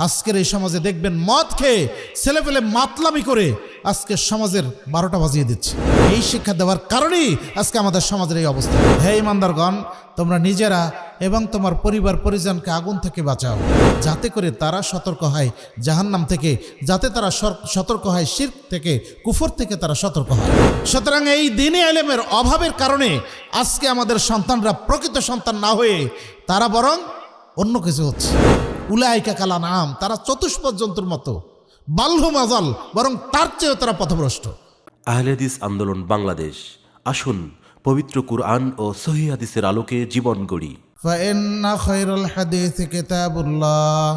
আজকের এই সমাজে দেখবেন মদ খেয়ে ছেলেপেলে মাতলামি করে আজকে সমাজের 12টা বাজিয়ে দিচ্ছে। এই শিক্ষা দেওয়ার কারণেই আজকে আমাদের সমাজের এই অবস্থা। হে ইমানদারগণ, তোমরা নিজেরা এবং তোমার পরিবার পরিজনকে আগুন থেকে বাঁচাও, যাতে করে তারা সতর্ক হয় জাহান্নাম থেকে, যাতে তারা সতর্ক হয় শিরক থেকে, কুফর থেকে তারা সতর্ক হয়। সুতরাং এই দ্বীনি ইলমের অভাবের কারণে আজকে আমাদের সন্তানরা প্রকৃত সন্তান না হয়ে তারা বরং অন্য কিছু হচ্ছে। উলাইকা কাল আনআম, তারা চতুষ্পদ জন্তুর মতো, বালহুম আযাল, বরং তার চেয়েও তারা পথভ্রষ্ট। আহলে হাদিস আন্দোলন বাংলাদেশ, আসুন পবিত্র কুরআন ও সহিহ হাদিসের আলোকে জীবন গড়ি। ফাইন্না খায়রাল হাদিসি কিতাবুল্লাহ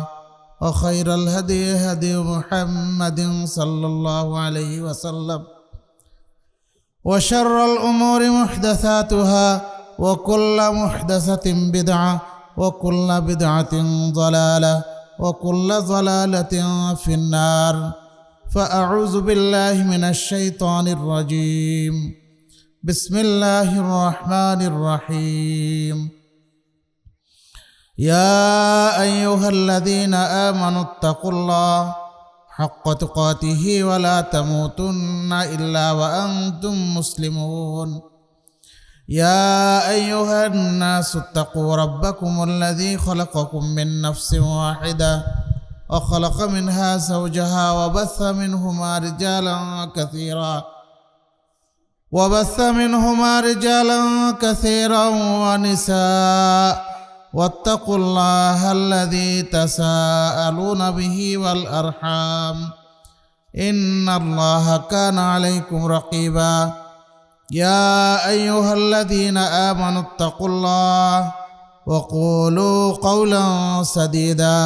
ওয়া খায়রাল হাদি হাদি মুহাম্মাদিন সাল্লাল্লাহু আলাইহি ওয়াসাল্লাম ওয়া শাররাল উমুরি মুহদাসাতুহা ওয়া কুল্লু মুহদাসাতিন বিদআহ ওয়া কুল্লু বিদআতিন দালালাহ ওয়া কুল্লু দালালাতিন ফিন্নার। ফাআউযু বিল্লাহি মিনাশ শাইতানির রাজীম। বিসমিল্লাহির রহমানির রহিম। ইয়া আইয়ুহাল্লাযীনা আমানু তাকুল্লাহ হাক্কা তুকাতিহি ওয়া লা তামুতুন্না ইল্লা ওয়া আনতুম মুসলিমুন। يا أيها الناس اتقوا ربكم الذي خلقكم من نفس واحدة وخلق منها زوجها وبث منهما رجالا كثيرا ونساء واتقوا الله الذي تساءلون به والأرحام إن الله كان عليكم رقيبا يا أيها الذين آمنوا اتقوا الله وقولوا قولا سديدا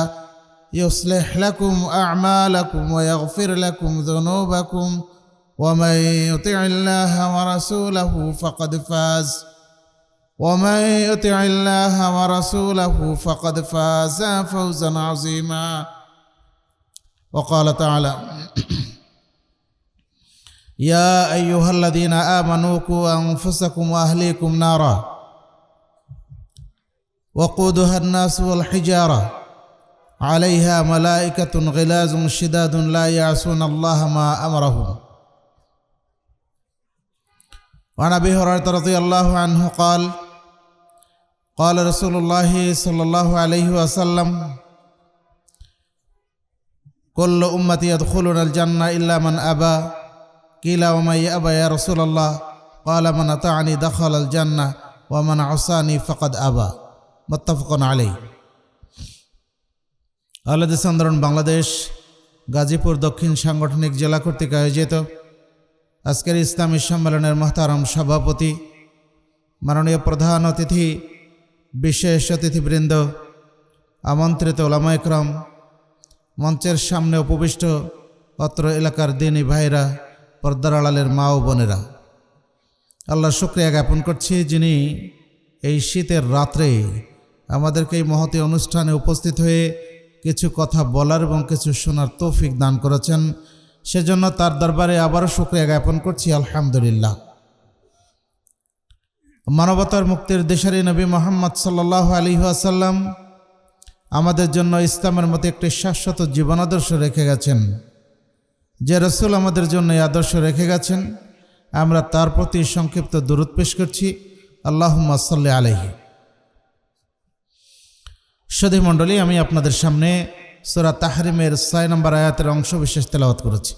يصلح لكم أعمالكم ويغفر لكم ذنوبكم ومن يطع الله ورسوله فقد فاز فوزا عظيما. وقال تعالى يا أيها الذين آمنوا قوا أنفسكم وأهليكم نارا وقودها الناس والحجارة عليها ملائكة غلاظ شداد لا يعصون الله ما أمرهم. وعن أبي هريرة رضي الله عنه قال قال رسول الله صلى الله عليه وسلم كل أمتي يدخلون الجنة إلا من أبى قيل ومن يأبى يا رسول الله قال من أطاعني دخل الجنة ومن عصاني فقد أبى. متفق عليه. আহলে হাদিস আন্দোলন বাংলাদেশ গাজীপুর দক্ষিণ সাংগঠনিক জেলা কর্তৃক আয়োজিত আজকের ইসলামী সম্মেলনের মহতারাম সভাপতি, মাননীয় প্রধান অতিথি, বিশেষ অতিথিবৃন্দ, আমন্ত্রিত ওলামা ইকরাম, মঞ্চের সামনে উপবিষ্ট অত্র এলাকার দিনী ভাইরা, পর্দার আড়ালের মা ও বোনেরা, আল্লাহর শুকরিয়া জ্ঞাপন করছি যিনি এই শীতের রাত্রে আমাদেরকে এই মহতী অনুষ্ঠানে উপস্থিত হয়ে কিছু কথা বলার এবং কিছু শোনার তৌফিক দান করেছেন। সেজন্য তার দরবারে আবারও শুকরিয়া জ্ঞাপন করছি, আলহামদুলিল্লাহ। মানবতার মুক্তির দেশারী নবী মুহাম্মদ সাল্লাল্লাহু আলাইহি ওয়াসাল্লাম আমাদের জন্য ইসলামের মতো একটি শাশ্বত জীবনাদর্শ রেখে গেছেন। যে রাসূল আমাদের জন্য এই আদর্শ রেখে গেছেন, আমরা তার প্রতি সংক্ষিপ্ত দুরূদ পেশ করছি, আল্লাহুম্মা সাল্লি আলাইহি। সুধী মণ্ডলী, আমি আপনাদের সামনে সূরা তাহরিমের 6 নম্বর আয়াতের অংশ বিশেষ তেলাওয়াত করেছি।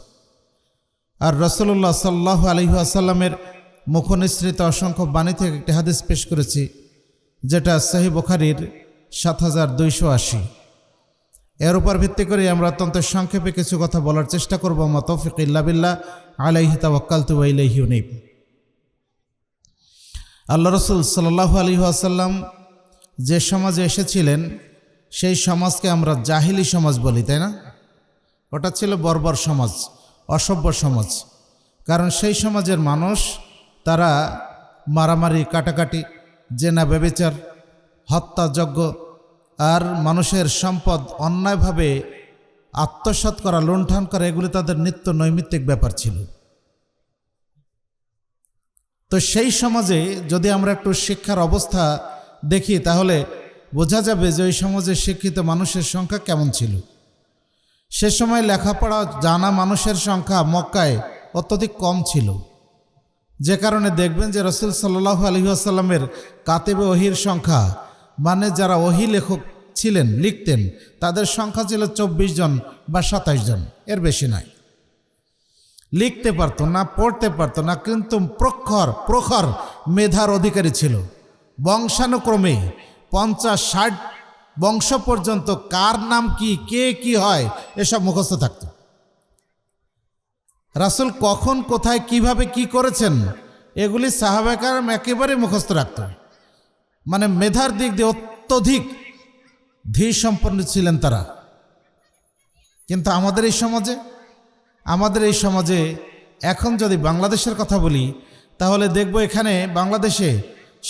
আর রাসূলুল্লাহ সাল্লাল্লাহু আলাইহি ওয়াসাল্লামের মুখনিসৃত অসংখ্য বাণী থেকে একটি হাদিস পেশ করেছি, যেটা সহিহ বুখারীর 7280। এর উপর ভিত্তি করে আমরা অত্যন্ত সংক্ষেপে কিছু কথা বলার চেষ্টা করব। মা তৌফিক ইল্লা বিল্লাহ, আলাইহি তাওয়াক্কালতু ওয়া ইলাইহি উনীব। আল্লাহ রাসূল সাল্লাল্লাহু আলাইহি ওয়াসাল্লাম যে সমাজে এসেছিলেন সেই সমাজকে আমরা জাহিলি সমাজ বলি, তাই না? ওটা ছিল বর্বর সমাজ, অসভ্য সমাজ। কারণ সেই সমাজের মানুষ তারা মারামারি, কাটাকাটি, জেনা, ব্যভিচার, হত্যাযজ্ঞ আর মানুষের সম্পদ অন্যায়ভাবে আত্মসাৎ করা, লুণ্ঠন করা, এগুলি তাদের নিত্য নৈমিত্তিক ব্যাপার ছিল। তো সেই সমাজে যদি আমরা একটু শিক্ষার অবস্থা দেখি তাহলে বোঝা যাবে যে ওই সমাজে শিক্ষিত মানুষের সংখ্যা কেমন ছিল। সে সময় লেখাপড়া জানা মানুষের সংখ্যা মক্কায় অত্যধিক কম ছিল, যে কারণে দেখবেন যে রাসূল সাল্লাল্লাহু আলাইহি ওয়াসাল্লামের কাতেবে ওহির সংখ্যা, মানে যারা ওহি লেখক ছিলেন, লিখতেন, তাদের সংখ্যা ছিল 24 জন বা 27 জন, এর বেশি নয়। লিখতে পারতো না, পড়তে পারতো না, কিন্তু প্রখর মেধার অধিকারী ছিল। বংশানুক্রমে 50-60 বংশ পর্যন্ত কার নাম কি, কে কি হয়, এসব মুখস্থ থাকত। রাসূল কখন, কোথায়, কিভাবে কি করেছেন, এগুলি সাহাবায়ে কেরাম একেবারে মুখস্থ রাখত। মানে মেধার দিক দিয়ে অত্যধিক ধীর সম্পন্ন ছিলেন তারা। কিন্তু আমাদের এই সমাজে এখন যদি বাংলাদেশের কথা বলি, তাহলে দেখব এখানে বাংলাদেশে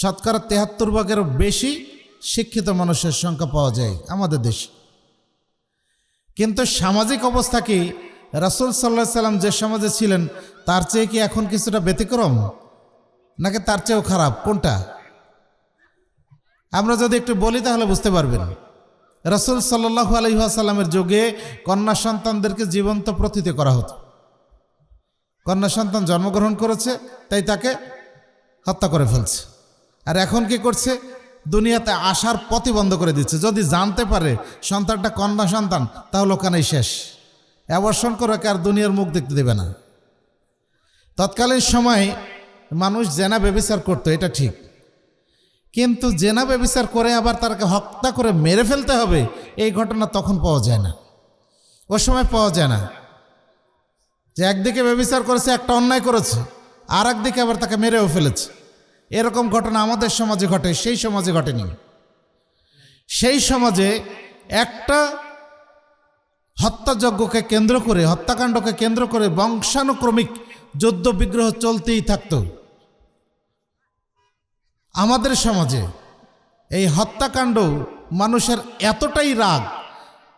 শতকরা 73 ভাগেরও বেশি শিক্ষিত মানুষের সংখ্যা পাওয়া যায় আমাদের দেশে। কিন্তু সামাজিক অবস্থা কি রাসূল সাল্লাল্লাহু আলাইহি সাল্লাম যে সমাজে ছিলেন তার চেয়ে কি এখন কিছুটা ব্যতিক্রম, নাকি তার চেয়েও খারাপ? কোনটা? আমরা যদি একটু বলি তাহলে বুঝতে পারবেন। রাসূল সাল্লাল্লাহু আলাইহি ওয়াসাল্লামের যুগে কন্যা সন্তানদেরকে জীবন্ত প্রথিত করা হতো। কন্যা সন্তান জন্মগ্রহণ করেছে, তাই তাকে হত্যা করে ফেলছে। আর এখন কি করছে? দুনিয়াতে আসার পথই বন্ধ করে দিচ্ছে। যদি জানতে পারে সন্তানটা কন্যা সন্তান, তাহলে ওখানেই শেষ, অ্যাবর্শন করে আর দুনিয়ার মুখ দেখতে দেবে না। তৎকালীন সময় মানুষ জেনা ব্যভিচার করতো, এটা ঠিক, কিন্তু জেনা ব্যভিচার করে আবার তাকে হত্যা করে মেরে ফেলতে হবে, এই ঘটনা তখন পাওয়া যায় না, ও সময় পাওয়া যায় না। যে একদিকে ব্যভিচার করেছে, একটা অন্যায় করেছে, আর একদিকে আবার তাকে মেরেও ফেলেছে, এরকম ঘটনা আমাদের সমাজে ঘটে, সেই সমাজে ঘটেনি। সেই সমাজে একটা হত্যাযজ্ঞকে কেন্দ্র করে, হত্যাকাণ্ডকে কেন্দ্র করে বংশানুক্রমিক যুদ্ধ বিগ্রহ চলতেই থাকত। আমাদের সমাজে এই হত্যাকাণ্ড মানুষের এতটাই রাগ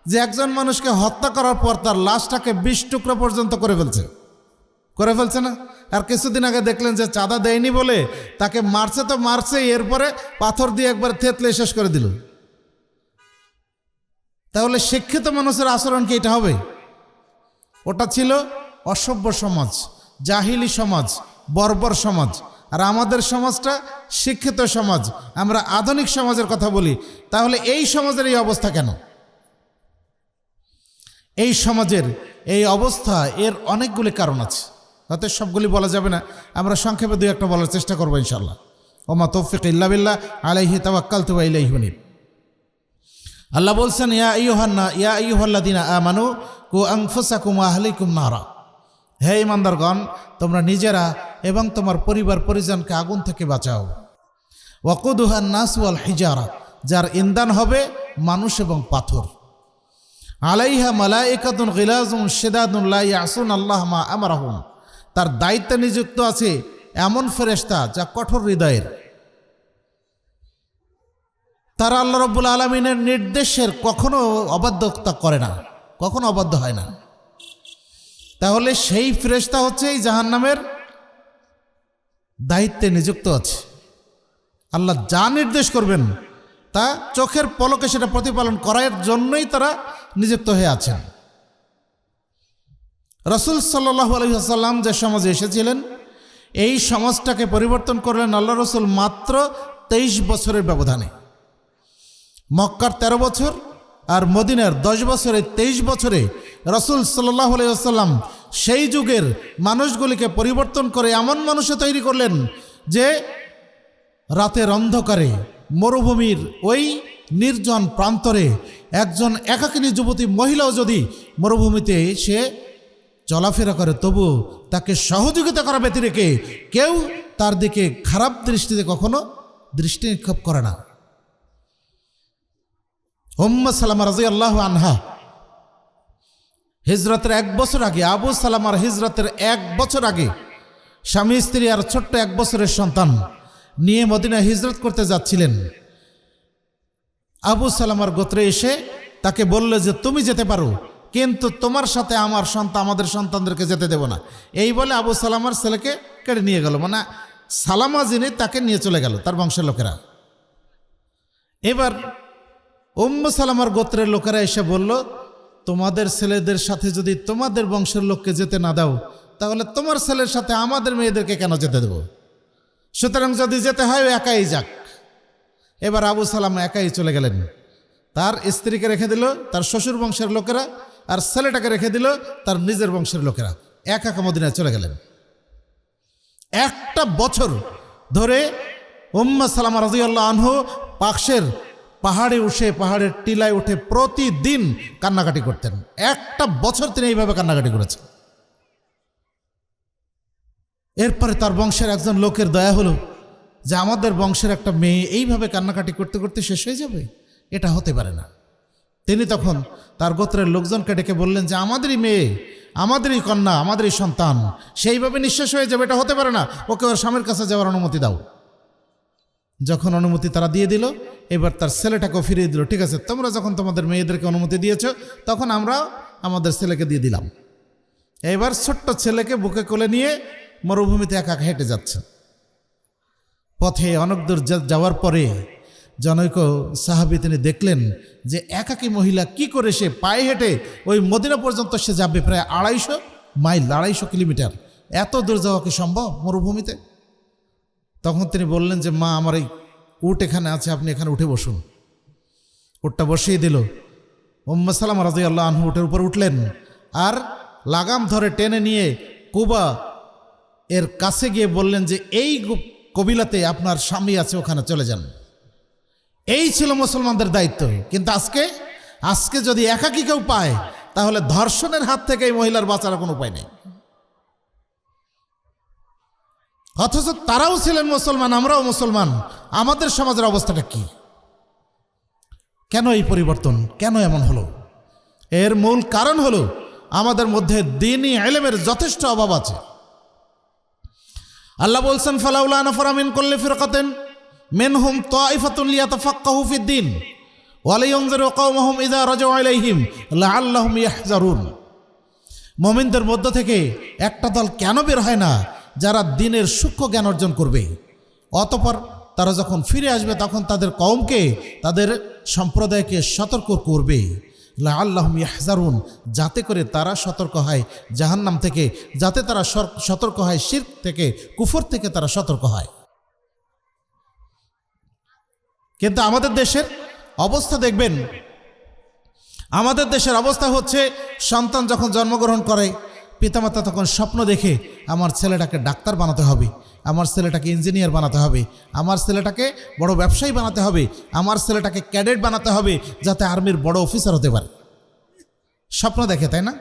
যে একজন মানুষকে হত্যা করার পর তার লাশটাকে 20 টুকরো পর্যন্ত করে ফেলছে না? আর কিছুদিন আগে দেখলেন যে চাঁদা দেয়নি বলে তাকে মারছে, তো মারছে, এরপরে পাথর দিয়ে একবার থেতলে শেষ করে দিল। তাহলে শিক্ষিত মানুষের আচরণ কি এটা হবে? ওটা ছিল অসভ্য সমাজ, জাহিলি সমাজ, বর্বর সমাজ। আর আমাদের সমাজটা শিক্ষিত সমাজ, আমরা আধুনিক সমাজের কথা বলি। তাহলে এই সমাজের এই অবস্থা কেন? এই সমাজের এই অবস্থা, এর অনেকগুলি কারণ আছে, হয়তো সবগুলি বলা যাবে না, আমরা সংক্ষেপে 2-1টা বলার চেষ্টা করবো ইনশাআল্লাহ। ওমা তৌফিক ইল্লা বিল্লাহ, আলাইহি তাওয়াক্কালতু ওয়া ইলাইহি উনীব। আল্লাহ বলছেন, ইয়া আইয়ুহাল্লাযীনা আমানু কু আনফুসাকুম ওয়া আহলিকুম নারা। হে ঈমানদারগণ, তোমরা নিজেরা এবং তোমার পরিবার পরিজনকে আগুন থেকে বাঁচাও। ওয়াকুদুহান নাস ওয়াল হিজারা, যার ইন্ধন হবে মানুষ এবং পাথর। আলাইহা মালাইকাতুন গিলাজুন শিদাদুন লা ইয়াসুনাল্লাহ মা আমারাহুম, তার দায়িত্বে নিযুক্ত আছে এমন ফেরেশতা যা কঠোর হৃদয়ের। তারা আল্লাহ রাব্বুল আলামিনের নির্দেশের কখনো অবাধ্যতা করে না, কখনো অবাধ্য হয় না। তাহলে সেই ফেরেশতা হচ্ছে এই জাহান্নামের দায়িত্বে নিযুক্ত আছে। আল্লাহ যা নির্দেশ করবেন তা চোখের পলকে সেটা প্রতিপালন করার জন্যই তারা নিযুক্ত হয়ে আছেন। রাসূল সাল্লাল্লাহু আলাইহি ওয়াসাল্লাম যে সমাজে এসেছিলেন, এই সমাজটাকে পরিবর্তন করলেন আল্লাহ রাসূল মাত্র 23 বছরের ব্যবধানে। মক্কার 13 বছর আর মদিনার 10 বছরে, 23 বছরে রাসূল সাল্লাল্লাহু আলাইহি ওয়াসাল্লাম সেই যুগের মানুষগুলিকে পরিবর্তন করে এমন মানুষে তৈরি করলেন যে রাতের অন্ধকারে মরুভূমির ওই নির্জন প্রান্তরে একজন একাকিনী যুবতী মহিলাও যদি মরুভূমিতে সে চলাফেরা করে, তবু তাকে সহযোগিতা করা ব্যতি রেখে কেউ তার দিকে খারাপ দৃষ্টিতে কখনো দৃষ্টি নিক্ষেপ করে না। উম্মে সালামা রাদিয়াল্লাহু আনহা হিজরতের 1 বছর আগে, আবু সালামার হিজরতের 1 বছর আগে স্বামী স্ত্রী আর ছোট্ট 1 বছরের সন্তান নিয়ে মদিনায় হিজরত করতে যাচ্ছিলেন। আবু সালামার গোত্রে এসে তাকে বললে যে তুমি যেতে পারো, কিন্তু তোমার সাথে আমাদের সন্তানদেরকে যেতে দেব না। এই বলে আবু সালামার ছেলেকে কেড়ে নিয়ে গেল, মানে সালামা যিনি তাকে নিয়ে চলে গেল তার বংশের লোকেরা। এবার উম্মে সালামার গোত্রের লোকেরা এসে বলল তোমাদের ছেলেদের সাথে যদি তোমাদের বংশের লোককে যেতে না দাও, তাহলে তোমার ছেলের সাথে আমাদের মেয়েদেরকে কেন যেতে দেব? সুতরাং যদি যেতে হয় একাই যাক। এবার আবু সালামা একাই চলে গেলেন। তার স্ত্রীকে রেখে দিল তার শ্বশুর বংশের লোকেরা, আর ছেলেটাকে রেখে দিল তার নিজের বংশের লোকেরা। একা মদিনায় চলে গেলেন। একটা বছর ধরে উম্মে সালামা রাদিয়াল্লাহু আনহু পাশের পাহাড়ে উঠে, পাহাড়ের টিলায় উঠে প্রতিদিন কান্নাকাটি করতেন। একটা বছর তিনি এইভাবে কান্নাকাটি করেছেন। এরপরে তার বংশের একজন লোকের দয়া হলো যে আমাদের বংশের একটা মেয়ে এইভাবে কান্নাকাটি করতে করতে শেষ হয়ে যাবে, এটা হতে পারে না। তিনি তখন তার গোত্রের লোকজনকে ডেকে বললেন যে আমাদেরই মেয়ে, আমাদেরই কন্যা, আমাদেরই সন্তান, সেইভাবে নিঃশেষ হয়ে যাবে, এটা হতে পারে না, ওকে ওর স্বামীর কাছে যাওয়ার অনুমতি দাও। যখন অনুমতি তারা দিয়ে দিল, এবার তার ছেলেটাকেও ফিরিয়ে দিল। ঠিক আছে, তোমরা যখন তোমাদের মেয়েদেরকে অনুমতি দিয়েছ, তখন আমরা আমাদের ছেলেকে দিয়ে দিলাম। এবার ছোট্ট ছেলেকে বুকে কোলে নিয়ে মরুভূমিতে একা একা হেঁটে যাচ্ছে। পথে অনেক দূর যাওয়ার পরে জনৈক সাহাবী তিনি দেখলেন যে একাকী মহিলা কি করে সে পায়ে হেঁটে ওই মদিনা পর্যন্ত সে যাবে, প্রায় 250 মাইল, 250 কিলোমিটার। এত দূর যাওয়া কি সম্ভব মরুভূমিতে? তখন তিনি বললেন যে মা, আমার এই উট এখানে আছে, আপনি এখানে উঠে বসুন। উটটা বসিয়ে দিল। উম্মে সালামা রাদিয়াল্লাহু আনহু উটের উপর উঠলেন আর লাগাম ধরে টেনে নিয়ে কুবা এর কাছে গিয়ে বললেন যে এই কবিলাতে আপনার স্বামী আছে, ওখানে চলে যান। এই ছিল মুসলমানদের দায়িত্ব। কিন্তু আজকে যদি একাকী কেউ পায়, তাহলে ধর্ষণের হাত থেকে এই মহিলার বাঁচার কোনো উপায় নেই। অথচ তারাও ছিলেন মুসলমান, আমরাও মুসলমান। আমাদের সমাজের অবস্থাটা কি? কেন এই পরিবর্তন? কেন এমন হলো? এর মূল কারণ হলো আমাদের মধ্যে দ্বীনি ইলমের যথেষ্ট অভাব আছে। আল্লাহ বলছেন ফালাউলা নাফারা মিন কুল্লি ফিরকাতিন মিনহুম তাইফাতুন লিয়াতাফাক্কাহু ফিদ্দীন ওয়া লিয়ুনযিরু কওমাহুম ইযা রাজাউ ইলাইহিম লাআল্লাহুম ইয়াহযারুন। মুমিনদের মধ্য থেকে একটা দল কেন বের হয় না যারা দ্বীনের সূক্ষ্ম জ্ঞান অর্জন করবে? অতঃপর তারা যখন ফিরে আসবে তখন তাদের কওমকে, তাদের সম্প্রদায়কে সতর্ক করবে। লাআল্লাহুম ইয়াহযারুন, যাতে করে তারা সতর্ক হয় জাহান্নাম থেকে, যাতে তারা সতর্ক হয় শিরক থেকে, কুফর থেকে তারা সতর্ক হয়। কিন্তু আমাদের দেশের অবস্থা দেখবেন, আমাদের দেশের অবস্থা হচ্ছে সন্তান যখন জন্মগ্রহণ করে, পিতামাতা তখন স্বপ্ন দেখে আমার ছেলেটাকে ডাক্তার বানাতে হবে, আমার ছেলেটাকে ইঞ্জিনিয়ার বানাতে হবে, আমার ছেলেটাকে বড় ব্যবসায়ী বানাতে হবে, আমার ছেলেটাকে ক্যাডেট বানাতে হবে, যাতে আর্মির বড় অফিসার হতে পারে। স্বপ্ন দেখে, তাই না?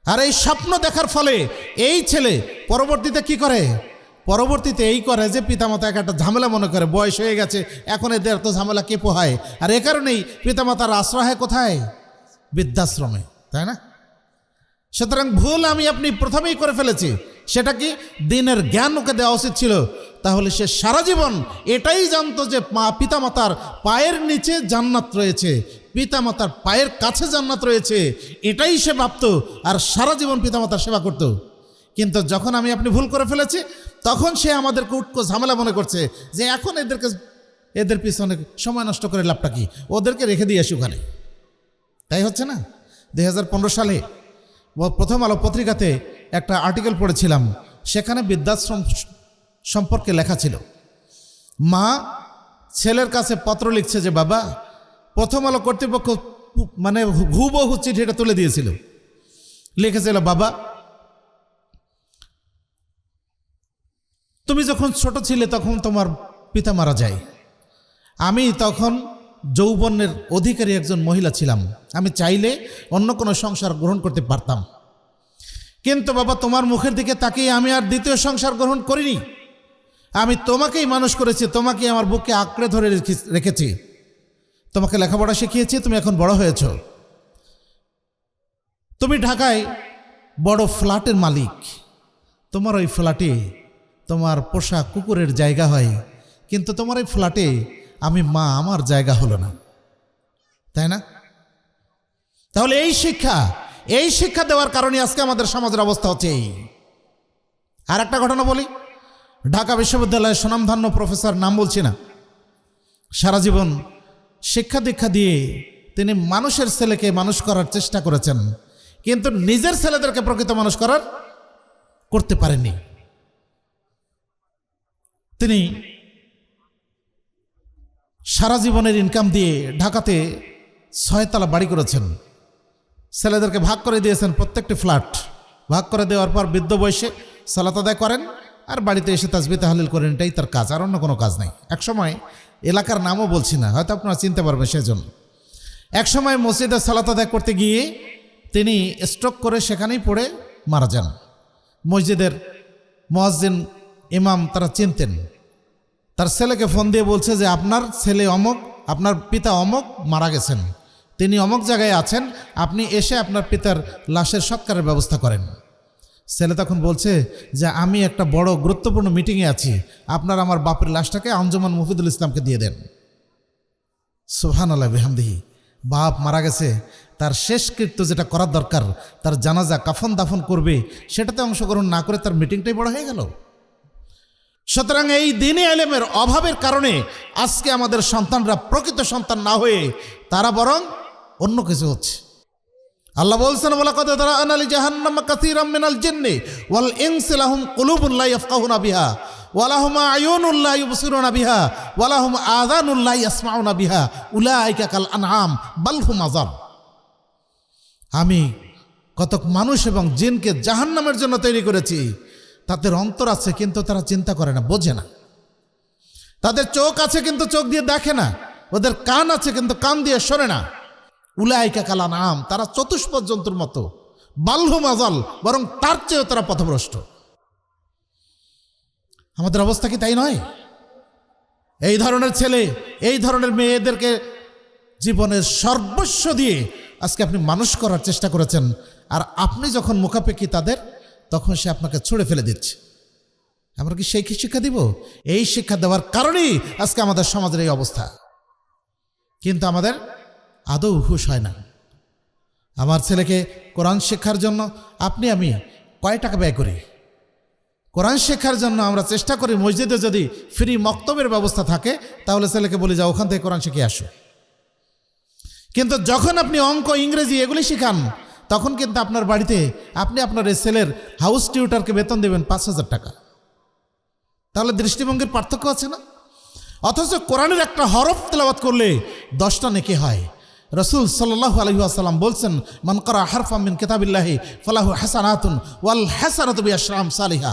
আর এই স্বপ্ন দেখার ফলে এই ছেলে পরবর্তীতে কি করে? পরবর্তীতে এই করে যে পিতামাতাকে একটা ঝামেলা মনে করে, বয়স হয়ে গেছে, এখন এদের তো ঝামেলা কে পোহায়। আর এ কারণেই পিতামাতার আশ্রয় হয় কোথায়? বৃদ্ধাশ্রমে, তাই না? সুতরাং ভুল আমি আপনি প্রথমেই করে ফেলেছি। সেটা কি? দ্বীনের জ্ঞান ওকে দেওয়া উচিত ছিল। তাহলে সে সারা জীবন এটাই জানতো যে পিতামাতার পায়ের নিচে জান্নাত রয়েছে, পিতামাতার পায়ের কাছে জান্নাত রয়েছে, এটাই সে ভাবতো, আর সারা জীবন পিতামাতার সেবা করত। কিন্তু যখন আমি আপনি ভুল করে ফেলেছি, তখন সে আমাদেরকে উটকো ঝামেলা মনে করছে যে এখন এদের পিছনে সময় নষ্ট করে লাভটা কি, ওদেরকে রেখে দিয়ে আসি ওখানে। তাই হচ্ছে না? 2015 সালে প্রথম আলো পত্রিকাতে একটা আর্টিকেল পড়েছিলাম, সেখানে বৃদ্ধাশ্রম সম্পর্কে লেখা ছিল। মা ছেলের কাছে পত্র লিখছে যে বাবা, প্রথম আলো কর্তৃপক্ষ মানে হুবহু চিঠিটা তুলে দিয়েছিল, লিখেছিল বাবা, তুমি যখন ছোট ছিলে তখন তোমার পিতা মারা যায়। আমি তখন যৌবনের অধিকারী একজন মহিলা ছিলাম, আমি চাইলে অন্য কোনো সংসার গ্রহণ করতে পারতাম, কিন্তু বাবা তোমার মুখের দিকে তাকিয়ে আমি আর দ্বিতীয় সংসার গ্রহণ করিনি। আমি তোমাকেই মানুষ করেছি, তোমাকে আমার বুকে আঁকড়ে ধরে রেখেছি, তোমাকে লেখাপড়া শিখিয়েছি, তুমি এখন বড় হয়েছ, তুমি ঢাকায় বড় ফ্ল্যাটের মালিক, তোমার ওই ফ্ল্যাটে তোমার পোষা কুকুরের জায়গা হয়, কিন্তু তোমার এই ফ্ল্যাটে আমি মা, আমার জায়গা হলো না, তাই না? তাহলে এই শিক্ষা দেওয়ার কারণে আজকে আমাদের সমাজের অবস্থা হচ্ছে এই। আর একটা ঘটনা বলি, ঢাকা বিশ্ববিদ্যালয়ের স্বনামধন্য প্রফেসর, নাম বলছি না, সারা জীবন শিক্ষা দীক্ষা দিয়ে তিনি মানুষের ছেলেকে মানুষ করার চেষ্টা করেছেন, কিন্তু নিজের ছেলেদেরকে প্রকৃত মানুষ করতে পারেননি। তিনি সারা জীবনের ইনকাম দিয়ে ঢাকাতে 6 তলা বাড়ি করেছেন। ছেলেদেরকে ভাগ করে দিয়েছেন প্রত্যেকটি ফ্ল্যাট। ভাগ করে দেওয়ার পর বৃদ্ধ বয়সে সালাত আদায় করেন আর বাড়িতে এসে তাসবিহ তাহলিল করেন, এটাই তার কাজ, আর অন্য কোনো কাজ নেই। একসময় এলাকার নামও বলছি না, হয়তো আপনারা চিনতে পারবেন সেজন্য। একসময় মসজিদে সালাত আদায় করতে গিয়ে তিনি স্ট্রোক করে সেখানেই পড়ে মারা যান। মসজিদের মুয়াজ্জিন ইমাম তারা চিনতেন। তার ছেলেকে ফোন দিয়ে বলছে যে আপনার ছেলে অমক, আপনার পিতা অমক মারা গেছেন, তিনি অমক জায়গায় আছেন, আপনি এসে আপনার পিতার লাশের সৎকারের ব্যবস্থা করেন। ছেলে তখন বলছে যে আমি একটা বড় গুরুত্বপূর্ণ মিটিংয়ে আছি, আপনার আমার বাপের লাশটাকে আঞ্জুমান মুফিদুল ইসলামকে দিয়ে দেন। সুবহানাল্লাহ বিহামদিহি। বাপ মারা গেছে, তার শেষকৃত্য যেটা করার দরকার, তার জানাজা কাফন দাফন করবে, সেটাতে অংশগ্রহণ না করে তার মিটিংটাই বড় হয়ে গেল। সুতরাং এই দ্বীনি ইলমের অভাবের কারণে আজকে আমাদের সন্তানরা প্রকৃত সন্তান না হয়ে তারা বরং অন্য কিছু হচ্ছে। আল্লাহ বলছেন, ওয়ালাকাদ যারা'না লিজাহান্নামা কাসীরাম মিনাল জিন্নি ওয়াল ইনসি লাহুম কুলুবুন লা ইয়াফকাহুনা বিহা ওয়া লাহুম আ'য়ুনুন লা ইউবসিরুনা বিহা ওয়া লাহুম আযানুন লা ইয়াসমাউনা বিহা উলাইকা কাল আনআম বাল হুম আযাল। আমি কতক মানুষ এবং জিনকে জাহান্নামের জন্য তৈরি করেছি, তাদের অন্তর আছে কিন্তু তারা চিন্তা করে না, বোঝে না। তাদের চোখ আছে কিন্তু চোখ দিয়ে দেখে না, ওদের কান আছে কিন্তু কান দিয়ে শোনে না। উলাইকা কাল আনআম, তারা চতুষ্পদ জন্তুর মতো, বালহুম আযাল, বরং তার চেয়েও তারা পথভ্রষ্ট। আমাদের অবস্থা কি তাই নয়? এই ধরনের ছেলে, এই ধরনের মেয়েদেরকে জীবনের সর্বস্ব দিয়ে আজকে আপনি মানুষ করার চেষ্টা করেছেন, আর আপনি যখন মুখাপেক্ষী তাদের, তখন সে আপনাকে ছুঁড়ে ফেলে দিচ্ছে। আমরা কি সেই শিক্ষা দিব? এই শিক্ষা দেওয়ার কারণেই আজকে আমাদের সমাজের এই অবস্থা। কিন্তু আমাদের আদৌ হুঁশ হয় না। আমার ছেলেকে কোরআন শিক্ষার জন্য আপনি আমি কয় টাকা ব্যয় করি? কোরআন শিক্ষার জন্য আমরা চেষ্টা করি, মসজিদে যদি ফ্রি মক্তবের ব্যবস্থা থাকে তাহলে ছেলেকে বলি যাও ওখান থেকে কোরআন শিখে আসো। কিন্তু যখন আপনি অঙ্ক, ইংরেজি এগুলি শিখান, তখন কিন্তু আপনার বাড়িতে আপনি আপনার এই ছেলের হাউস টিউটারকে বেতন দেবেন 5,000 টাকা। তাহলে দৃষ্টিভঙ্গির পার্থক্য আছে না? অথচ কোরআনের একটা হরফ তেলাওয়াত করলে 10টা নেকি হয়। রাসূল সাল্লাল্লাহু আলাইহি ওয়াসাল্লাম বলছেন, মান ক্বারা হারফাম মিন কিতাবিল্লাহি ফালাহু হাসানাতুন ওয়াল হাসানাতু বিআশরি আমসালিহা।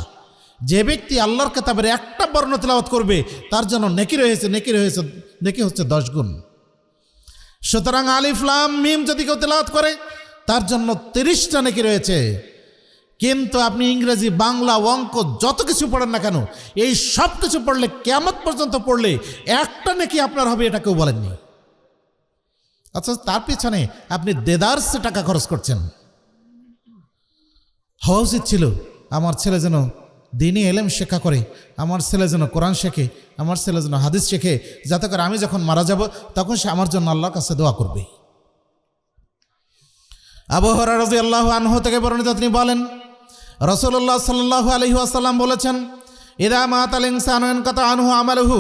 যে ব্যক্তি আল্লাহর কিতাবের একটা বর্ণ তেলাওয়াত করবে তার জন্য নেকি হচ্ছে 10 গুণ। সুতরাং আলিফ লাম মিম যদি কেউ তেলাওয়াত করে তার জন্য 30টা নেকি রয়েছে। কিন্তু আপনি ইংরেজি, বাংলা, অঙ্ক যত কিছু পড়েন না কেন, এই সব কিছু পড়লে, কিয়ামত পর্যন্ত পড়লে একটা নেকি আপনার হবে, এটা কেউ বলেননি। আচ্ছা, তার পিছনে আপনি দেদারসে টাকা খরচ করছেন। হওয়া উচিত ছিল আমার ছেলে যেন দ্বীনি ইলম শিক্ষা করে, আমার ছেলে যেন কোরআন শেখে, আমার ছেলে যেন হাদিস শেখে, যাতে করে আমি যখন মারা যাব তখন সে আমার জন্য আল্লাহর কাছে দোয়া করবে। আবু হুরায়রা রাদিয়াল্লাহু আনহু থেকে বর্ণিত, তিনি বলেন, রাসূলুল্লাহ সাল্লাল্লাহু আলাইহি ওয়াসাল্লাম বলেছেন, ইযা মাতাল ইনসানু ইনকাতা আনহু আমালুহু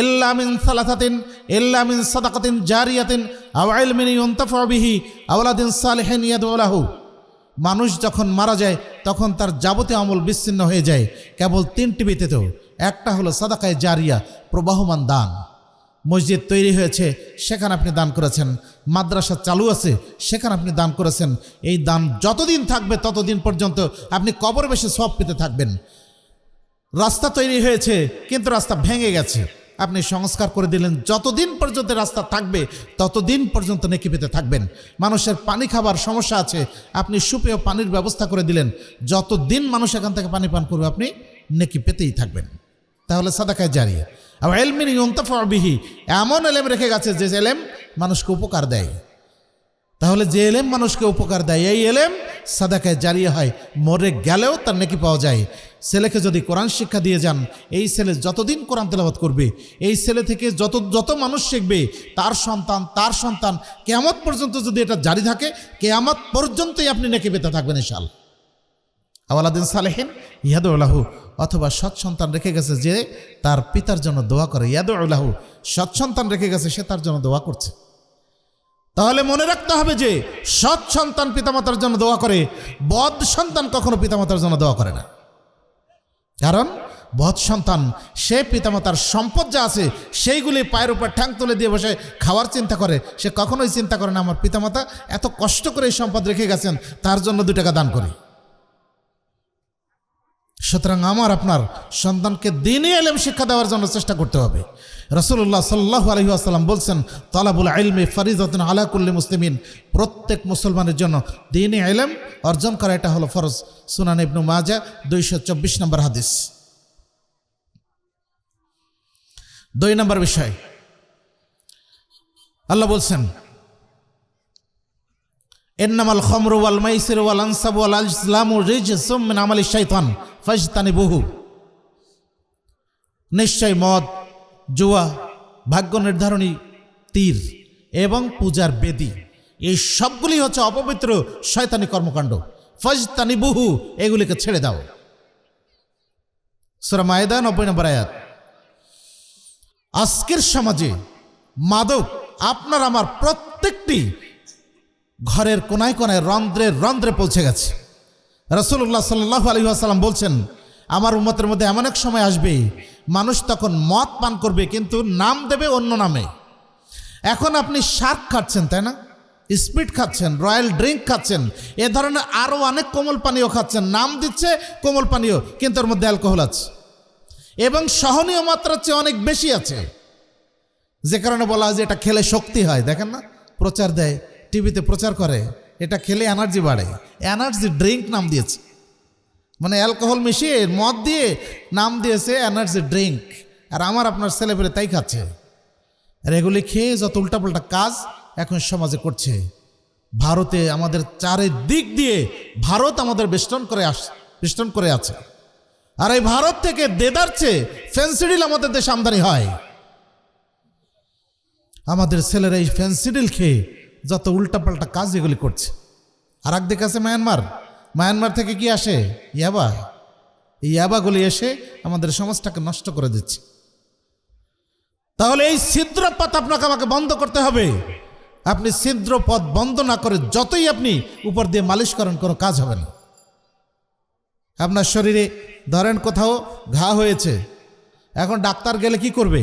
ইল্লা মিন সালাসাতিন ইল্লা মিন সাদাকাতিন জারিয়াতিন আও ইলমিন ইউনতাফা বিহি আও ওয়ালাদিন সালিহিন ইয়াদউ লাহু। মানুষ যখন মারা যায় তখন তার যাবতীয় আমল বিচ্ছিন্ন হয়ে যায়, কেবল 3টি ব্যতীত। একটা হলো সাদাকায়ে জারিয়া, প্রবাহমান দান। মসজিদ তৈরি হয়েছে, সেখানে আপনি দান করেছেন। মাদ্রাসা চালু আছে, সেখানে আপনি দান করেছেন। এই দান যতদিন থাকবে ততদিন পর্যন্ত আপনি কবর বেশি সওয়াব পেতে থাকবেন। রাস্তা তৈরি হয়েছে কিন্তু রাস্তা ভেঙে গেছে, আপনি সংস্কার করে দিলেন, যতদিন পর্যন্ত রাস্তা থাকবে ততদিন পর্যন্ত নেকি পেতে থাকবেন। মানুষের পানি খাবার সমস্যা আছে, আপনি সুপেয় পানির ব্যবস্থা করে দিলেন, যতদিন মানুষ এখান থেকে পানি পান করবে আপনি নেকি পেতেই থাকবেন। তাহলে সাদাকায়ে জারিয়া। আর ইলমিন ইউনতাফা বিহি, এমন এলেম রেখে গেছে যে এলেম মানুষকে উপকার দেয়। তাহলে যে এলেম মানুষকে উপকার দেয়, এই এলেম সাদাকায়ে জারিয়া হয়, মরে গেলেও তার নেকি পাওয়া যায়। ছেলেকে যদি কোরআন শিক্ষা দিয়ে যান, এই ছেলে যতদিন কোরআন তেলাওয়াত করবে, এই ছেলে থেকে যত মানুষ শিখবে, তার সন্তান কিয়ামত পর্যন্ত যদি এটা জারি থাকে, কিয়ামত পর্যন্তই আপনি নেকি পেতে থাকবেন ইনশাআল্লাহ। আওলাদিন সালেহিন ইয়াদউ লাহু, অথবা সৎ সন্তান রেখে গেছে যে তার পিতার জন্য দোয়া করে, ইয়াদউ লাহু, সৎ সন্তান রেখে গেছে সে তার জন্য দোয়া করছে। তাহলে মনে রাখতে হবে যে সৎ সন্তান পিতামাতার জন্য দোয়া করে, বদ সন্তান কখনো পিতামাতার জন্য দোয়া করে না। কারণ বদ সন্তান সে পিতামাতার সম্পদ যা আছে সেইগুলি পায়ের উপর ঠ্যাং তুলে দিয়ে বসে খাওয়ার চিন্তা করে, সে কখনোই চিন্তা করে না আমার পিতামাতা এত কষ্ট করে এই সম্পদ রেখে গেছেন, তার জন্য 2 টাকা দান করি। সুতরাং আমার আপনার সন্তানকে দ্বীনি ইলম শিক্ষা দেওয়ার জন্য চেষ্টা করতে হবে। রাসূলুল্লাহ সাল্লাল্লাহু আলাইহি ওয়াসাল্লাম বলছেন, তালাবুল ইলমি ফারিদাতুন আলা কুল্লি মুসলিমিন, প্রত্যেক মুসলমানের জন্য দ্বীনি ইলম অর্জন করা এটা হলো ফরজ। সুনান ইবনে মাজাহ 224 নম্বর হাদিস। 2 নম্বর বিষয়, আল্লাহ বলছেন, ইন্নামাল খামরু ওয়াল মাইসিরু ওয়াল আনসাবু ওয়াল আজলামু রিজসুম মিন আমালিশ শাইতান ফাজতানিবুহু। নিশ্চয় মদ, জুয়া, ভাগ্য নির্ধারণী তীর এবং পূজার বেদী, এই সবগুলি হচ্ছে অপবিত্র শয়তানি কর্মকাণ্ড। ফাজতানিবুহু, এগুলিকে ছেড়ে দাও। সূরা মায়েদা 90 নম্বর আয়াত। আজকের সমাজে মাদক আপনার আমার প্রত্যেকটি ঘরের কোনায় কোনায় রন্ধ্রে রন্ধ্রে পৌঁছে গেছে। রাসূলুল্লাহ সাল্লাল্লাহু আলাইহি ওয়াসাল্লাম বলছেন, আমার উম্মতের মধ্যে এমন এক সময় আসবে মানুষ তখন মদ পান করবে কিন্তু নাম দেবে অন্য নামে। এখন আপনি শার্ক খাচ্ছেন, তাই না? স্পিড খাচ্ছেন, রয়্যাল ড্রিঙ্ক খাচ্ছেন, এ ধরনের আরও অনেক কোমল পানীয় খাচ্ছেন, নাম দিচ্ছে কোমল পানীয় কিন্তু এর মধ্যে অ্যালকোহল আছে এবং সহনীয় মাত্রার চেয়ে অনেক বেশি আছে, যে কারণে বলা হয় যে এটা খেলে শক্তি হয়। দেখেন না, প্রচার দেয়, টিভিতে প্রচার করে, এটা খেলে এনার্জি বাড়ে, এনার্জি ড্রিঙ্ক নাম দিয়েছে, মানে অ্যালকোহল মিশিয়ে মদ দিয়ে নাম দিয়েছে এনার্জি ড্রিঙ্ক। আর আমার আপনার ছেলেপেলে তাই খাচ্ছে। আর এগুলি খেয়ে যত উল্টাপাল্টা কাজ এখন সমাজে করছে। ভারতে আমাদের চারিদিক দিয়ে ভারত আমাদের বেষ্টন করে আছে। আর এই ভারত থেকে দেদার চেয়ে ফেন্সিডিল আমাদের দেশে আমদানি হয়। আমাদের ছেলেরা এই ফেন্সিডিল খেয়ে যত উল্টাপাল্টা কাজ এগুলি করছে। আর একদিকে আছে মায়ানমার থেকে কি আসে? ইয়াবা। এই ইয়াবাগুলি এসে আমাদের সমাজটাকে নষ্ট করে দিচ্ছে। তাহলে এই ছিদ্রপথ আপনাকে আমাকে বন্ধ করতে হবে। আপনি ছিদ্রপথ বন্ধ না করে যতই আপনি উপর দিয়ে মালিশ করেন কোনো কাজ হবে না। আপনার শরীরে ধরেন কোথাও ঘা হয়েছে, এখন ডাক্তার গেলে কি করবে?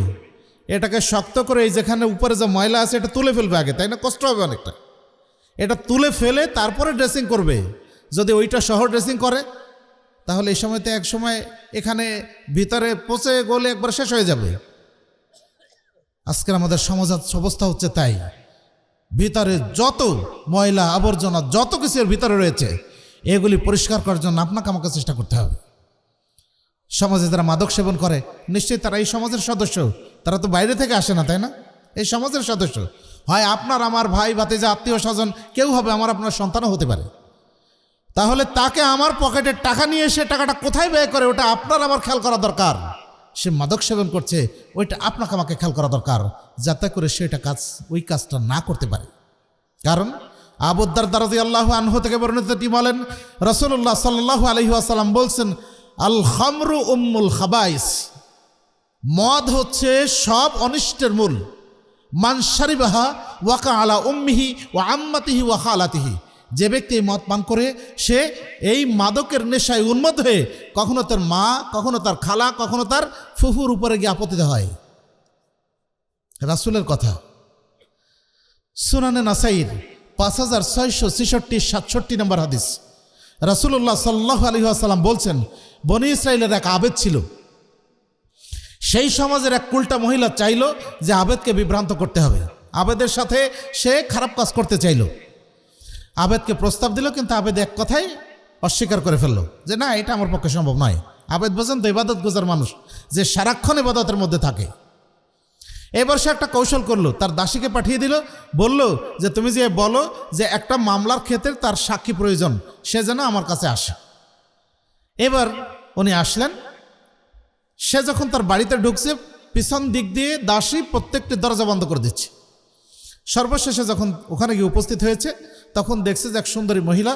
এটাকে শক্ত করে এই যেখানে উপরে যে ময়লা আছে এটা তুলে ফেলবে আগে, তাই না? কষ্ট হবে অনেকটা। এটা তুলে ফেলে তারপরে ড্রেসিং করবে। যদি ওইটা সহ ড্রেসিং করে তাহলে এই সময়তে এক সময় এখানে ভিতরে পচে গলে একবার শেষ হয়ে যাবে। আজকের আমাদের সমাজ অবস্থা হচ্ছে তাই। ভিতরে যত ময়লা আবর্জনা যত কিছুর ভিতরে রয়েছে এগুলি পরিষ্কার করার জন্য আপনাকে আমাকে চেষ্টা করতে হবে। সমাজে যারা মাদক সেবন করে নিশ্চয়ই তারা এই সমাজের সদস্য, তারা তো বাইরে থেকে আসে না, তাই না? এই সমাজের সদস্য হয় আপনার আমার ভাই ভাতিজা আত্মীয় স্বজন কেউ হবে, আমার আপনার সন্তানও হতে পারে। তাহলে তাকে আমার পকেটের টাকা নিয়ে সে টাকাটা কোথায় ব্যয় করে ওটা আপনার আমার খেয়াল করা দরকার। সে মাদক সেবন করছে ওইটা আপনাকে আমাকে খেয়াল করা দরকার, যাতে করে সেটা ওই কাজটা না করতে পারে। কারণ আবু দারদা রাদিয়াল্লাহু আনহু থেকে বর্ণিত তিনি বলেন, রাসূলুল্লাহ সাল্লাল্লাহু আলাইহি ওয়াসাল্লাম বলছেন, আল খামরু উম্মুল খাবাইস, মদ হচ্ছে সব অনিষ্টের মূল। মান শারিবাহা ওয়াকা আলা উম্মিহি ওয়া আম্মাতিহি ওয়া খালাতিহি, যে ব্যক্তি এই মদ পান করে সে এই মাদকের নেশায় উন্মত্ত হয়ে কখনো তার মা, কখনো তার খালা, কখনো তার ফুফুর উপরে গিয়ে আপতিত হয়। রাসূলের কথা। সুনানে নাসাইর 5666-67 নম্বর হাদিস। রাসূলুল্লাহ সাল্লাল্লাহু আলাইহি ওয়াসাল্লাম বলছেন, বনি ইসরাইলের এক আবেদ ছিল। সেই সমাজের এক কুলটা মহিলা চাইল যে আবেদকে বিভ্রান্ত করতে হবে, আবেদের সাথে সে খারাপ কাজ করতে চাইল। আবেদকে প্রস্তাব দিল, কিন্তু আবেদ এক কথায় অস্বীকার করে ফেললো যে না, এটা আমার পক্ষে সম্ভব নয়। আবেদ বোঝেন তো ইবাদত গুজার মানুষ, যে সারাক্ষণ ইবাদতের মধ্যে থাকে। এবার সে একটা কৌশল করলো, তার দাসীকে পাঠিয়ে দিল, বলল যে তুমি যে বলো যে একটা মামলার ক্ষেত্রে তার সাক্ষী প্রয়োজন, সে যেন আমার কাছে আসে। এবার উনি আসলেন। সে যখন তার বাড়িতে ঢুকছে পিছন দিক দিয়ে দাসী প্রত্যেকটি দরজা বন্ধ করে দিচ্ছে। সর্বশেষে যখন ওখানে গিয়ে উপস্থিত হয়েছে তখন দেখছে যে এক সুন্দরী মহিলা,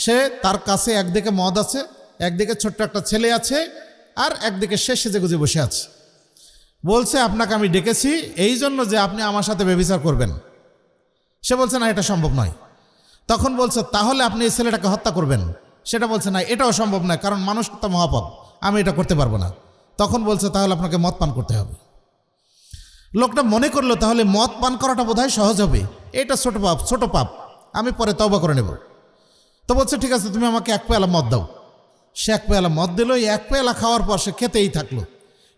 সে তার কাছে একদিকে মদ আছে, একদিকে ছোট্ট একটা ছেলে আছে, আর একদিকে সে সেজেগুজে বসে আছে। বলছে, আপনাকে আমি ডেকেছি এই জন্য যে আপনি আমার সাথে ব্যভিচার করবেন। সে বলছে না, এটা সম্ভব নয়। তখন বলছে তাহলে আপনি এই ছেলেটাকে হত্যা করবেন। সেটা বলছে না, এটাও সম্ভব নয়, কারণ মানুষ হত্যা মহাপাপ, আমি এটা করতে পারবো না। তখন বলছে তাহলে আপনাকে মদ পান করতে হবে। লোকটা মনে করলো তাহলে মদ পান করাটা বোধহয় সহজ হবে, এটা ছোট পাপ, আমি পরে তওবা করে নেব। তো বলছে ঠিক আছে, তুমি আমাকে 1 পেয়ালা মদ দাও। সে 1 পেয়ালা মদ দিল। এই 1 পেয়ালা খাওয়ার পর সে খেতেই থাকলো।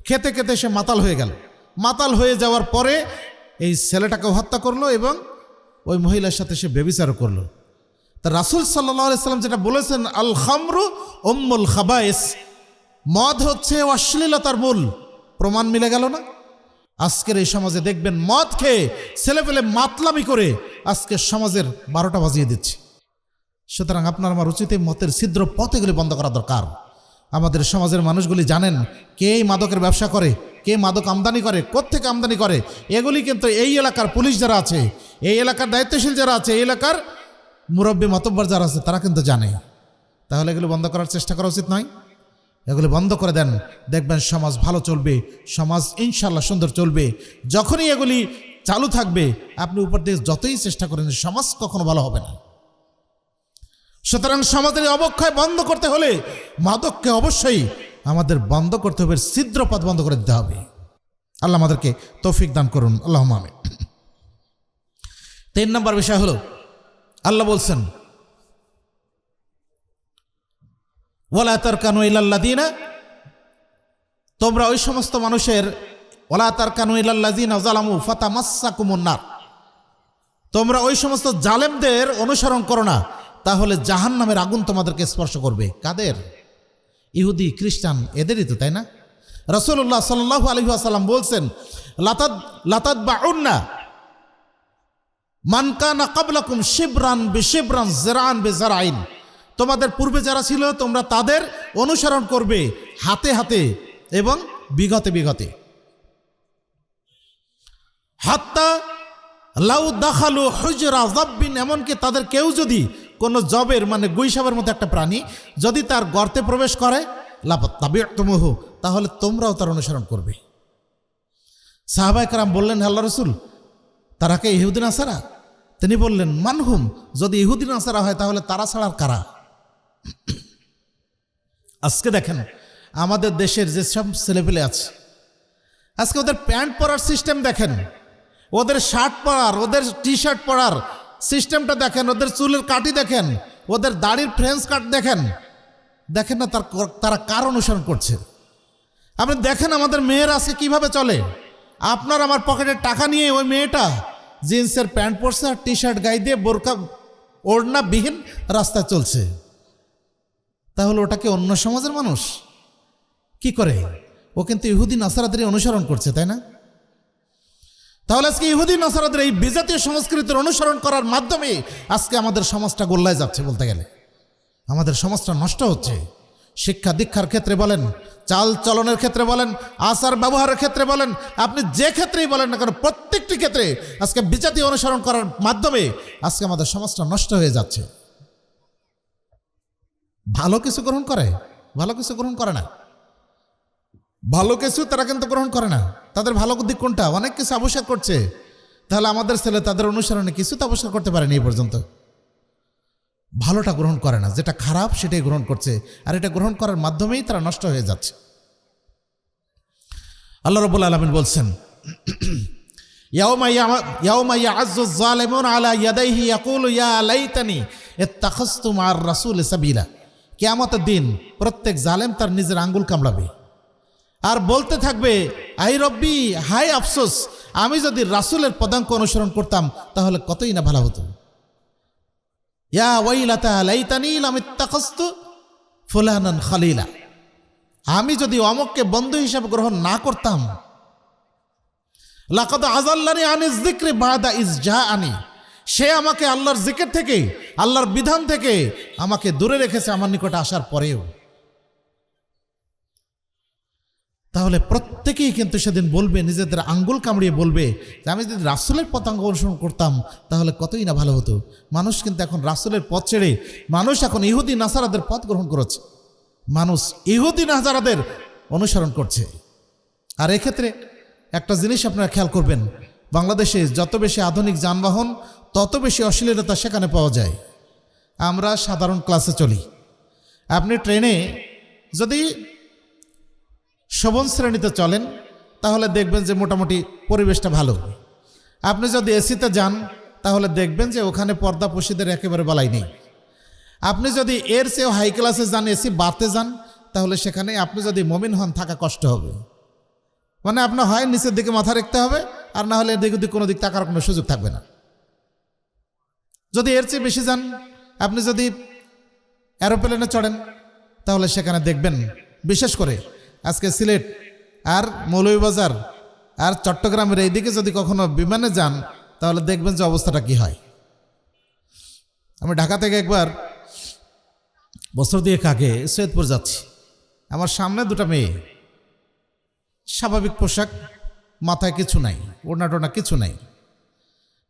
খেতে খেতে সে মাতাল হয়ে গেল। মাতাল হয়ে যাওয়ার পরে এই ছেলেটাকেও হত্যা করলো এবং ওই মহিলার সাথে সে ব্যভিচারও করলো। তা রাসূল সাল্লাল্লাহু আলাইহি সাল্লাম যেটা বলেছেন, আল খামরু উম্মুল খাবায়েস, মদ হচ্ছে অশ্লীলতার মূল। প্রমাণ মিলে গেল না? আজকের এই সমাজে দেখবেন মদ খেয়ে ছেলেপেলে মাতলামি করে আজকে সমাজের 12টা বাজিয়ে দিচ্ছে। সুতরাং আপনার আমার উচিত এই মতের ছিদ্র পথ এগুলি বন্ধ করা দরকার। আমাদের সমাজের মানুষগুলি জানেন কে এই মাদকের ব্যবসা করে, কে মাদক আমদানি করে, কোত্থেকে আমদানি করে। এগুলি কিন্তু এই এলাকার পুলিশ যারা আছে, এই এলাকার দায়িত্বশীল যারা আছে, এই এলাকার মুরব্বী মাতব্বর যারা আছে, তারা কিন্তু জানে। তাহলে এগুলো বন্ধ করার চেষ্টা করা উচিত নয়? এগুলো বন্ধ করে দেন, দেখবেন সমাজ ভালো চলবে, সমাজ ইনশাল্লাহ সুন্দর চলবে। যখনই এগুলি চালু থাকবে, আপনি উপর দিয়ে যতই চেষ্টা করেন, সমাজ কখনো ভালো হবে না। সুতরাং সমাজের অবক্ষয় বন্ধ করতে হলে মাদককে অবশ্যই আমাদের বন্ধ করতে হবে, ছিদ্রপথ বন্ধ করে দিতে হবে। আল্লাহ আমাদেরকে তৌফিক দান করুন, আল্লাহুম্মা আমিন। 3 নম্বর বিষয় হলো, আল্লাহ বলছেন ওয়ালা তারকানু ইলাল্লাযিনা, তোমরা ওই সমস্ত মানুষের, ওয়ালা তারকানু ইলাল্লাযিনা যালামু ফাতামাসসাকুমুন নার, তোমরা ওই সমস্ত জালেমদের অনুসরণ করো না, তাহলে জাহান্নামের আগুন তোমাদেরকে স্পর্শ করবে। কাদের? ইহুদি খ্রিস্টান, এদেরই তো, তাই না? রাসূলুল্লাহ সাল্লাল্লাহু আলাইহি ওয়াসাল্লাম বলছেন লাতাতবাউন্না মান কানা ক্বাবলাকুম শিবরান বিশিবরান যিরান বিযরাইন, তোমাদের পূর্বে যারা ছিল তোমরা তাদের অনুসরণ করবে হাতে হাতে এবং বিঘতে বিঘতে। হাত্তা লাউ দাখালু হুজরা যাব্বিন, এমনকি তাদের কেউ যদি কোনো জবের মানে গুইসাবের মতো একটা প্রাণী যদি তার গর্তে প্রবেশ করে, লাতাবিউতুমুহু, তাহলে তোমরাও তার অনুসরণ করবে। সাহাবায়ে কেরাম বললেন, আল্লাহ রাসূল, তারা কে ইহুদি নাসারা? তিনি বললেন, মানহুম, যদি ইহুদি নাসারা হয় তাহলে তারা ছাড়া আর কারা? আজকে দেখেন আমাদের দেশের যেসব ছেলেপেলে আছে, আজকে ওদের প্যান্ট পরার সিস্টেম দেখেন, ওদের শার্ট পরার, ওদের টি শার্ট পরার সিস্টেমটা দেখেন, ওদের চুলের কাটি দেখেন, ওদের দাড়ির ফ্রেঞ্চ কাট দেখেন। দেখেন না তারা কার অনুসরণ করছে? আপনি দেখেন আমাদের মেয়েরা আজকে কিভাবে চলে। আপনার আমার পকেটের টাকা নিয়ে ওই মেয়েটা জিন্সের প্যান্ট পরছে আর টি শার্ট গায়ে দিয়ে বোরকা ওড়না বিহীন রাস্তায় চলছে। তাহলে ওটা কি অন্য সমাজের মানুষ? কি করে? ও কিন্তু ইহুদি নাসারাদের অনুসরণ করছে, তাই না? তাহলে আজকে ইহুদি নাসারাদের এই বিজাতীয় সংস্কৃতির অনুসরণ করার মাধ্যমে আজকে আমাদের সমাজটা গোল্লায় যাচ্ছে। বলতে গেলে আমাদের সমাজটা নষ্ট হচ্ছে। শিক্ষা দীক্ষার ক্ষেত্রে বলেন, চাল চলনের ক্ষেত্রে বলেন, আচার ব্যবহারের ক্ষেত্রে বলেন, আপনি যে ক্ষেত্রেই বলেন না কেন, প্রত্যেকটি ক্ষেত্রে আজকে বিজাতীয় অনুসরণ করার মাধ্যমে আজকে আমাদের সমাজটা নষ্ট হয়ে যাচ্ছে। ভালো কিছু গ্রহণ করে, ভালো কিছু গ্রহণ করে না। ভালো কিছু তারা কিন্তু গ্রহণ করে না। তাদের ভালো দিক কোনটা? অনেক কিছু আবিষ্কার করছে। তাহলে আমাদের ছেলে তাদের অনুসরণে কিছু তো আবিষ্কার করতে পারেনি এই পর্যন্ত। ভালোটা গ্রহণ করে না, যেটা খারাপ সেটাই গ্রহণ করছে, আর এটা গ্রহণ করার মাধ্যমেই তারা নষ্ট হয়ে যাচ্ছে। আল্লাহ রাব্বুল আলামিন বলছেন, ইয়াউমা ইয়া'আজ্জু যালিমুনা আলা ইয়াদাইহি ইয়াকুলু ইয়া লাইতানি ইত্তাখাযতু মা'আর রাসূলি সাবিলা। কিয়ামতের দিন প্রত্যেক জালেম তার নিজের আঙ্গুল কামড়াবে আর বলতে থাকবে, আই রব্বি, হায় আফসোস, আমি যদি রাসূলের পদাঙ্ক অনুসরণ করতাম তাহলে কতই না ভালো হতো। ইয়া ওয়াইলাতা লাইতানি লাম ইত্তাখাযতু ফুলানান খালিলা, আমি যদি অমুককে বন্ধু হিসাবে গ্রহণ না করতাম। লাকাদ আযাল্লানি আনিজ যিকরি বাদা ইজ জাআনি, সে আমাকে আল্লাহর জিকির থেকে, আল্লাহর বিধান থেকে আমাকে দূরে রেখেছে আমার নিকটে আসার পরেও। তাহলে প্রত্যেকেই কিন্তু সেদিন বলবে, নিজেদের আঙ্গুল কামড়িয়ে বলবে যে আমি যদি রাসূলের পদাঙ্ক অনুসরণ করতাম তাহলে কতই না ভালো হতো। মানুষ কিন্তু এখন রাসূলের পথ ছেড়ে মানুষ এখন ইহুদি নাসারাদের পথ গ্রহণ করেছে। মানুষ ইহুদি নাসারাদের অনুসরণ করছে। আর এক্ষেত্রে একটা জিনিস আপনারা খেয়াল করবেন, বাংলাদেশে যত বেশি আধুনিক যানবাহন তত বেশি অশ্লীলতা সেখানে পাওয়া যায়। আমরা সাধারণ ক্লাসে চলি। আপনি ট্রেনে যদি শোভন শ্রেণীতে চলেন তাহলে দেখবেন যে মোটামুটি পরিবেশটা ভালো। আপনি যদি এসিতে যান তাহলে দেখবেন যে ওখানে পর্দাপোশীদের একেবারে বালাই নেই। আপনি যদি এর চেয়েও হাই ক্লাসে যান, এসি বাতে যান, তাহলে সেখানে আপনি যদি মমিন হন থাকা কষ্ট হবে। মানে আপনার হয় নিচের দিকে মাথা রাখতে হবে, আর না হলে এদিক ওদিক কোনো দিক তাকার কোনো সুযোগ থাকবে না। যদি এর চেয়ে বেশি যান, আপনি যদি এরোপ্লেনে চড়েন তাহলে সেখানে দেখবেন, বিশেষ করে আজকে সিলেট আর মৌলভীবাজার আর চট্টগ্রামের এই দিকে যদি কখনো বিমানে যান তাহলে দেখবেন যে অবস্থাটা কি হয়। আমি ঢাকা থেকে একবার বছর দুয়েক আগে সৈয়দপুর যাচ্ছি। আমার সামনে দুটো মেয়ে, স্বাভাবিক পোশাক, মাথায় কিছু নাই, ওড়না টোনা কিছু নাই।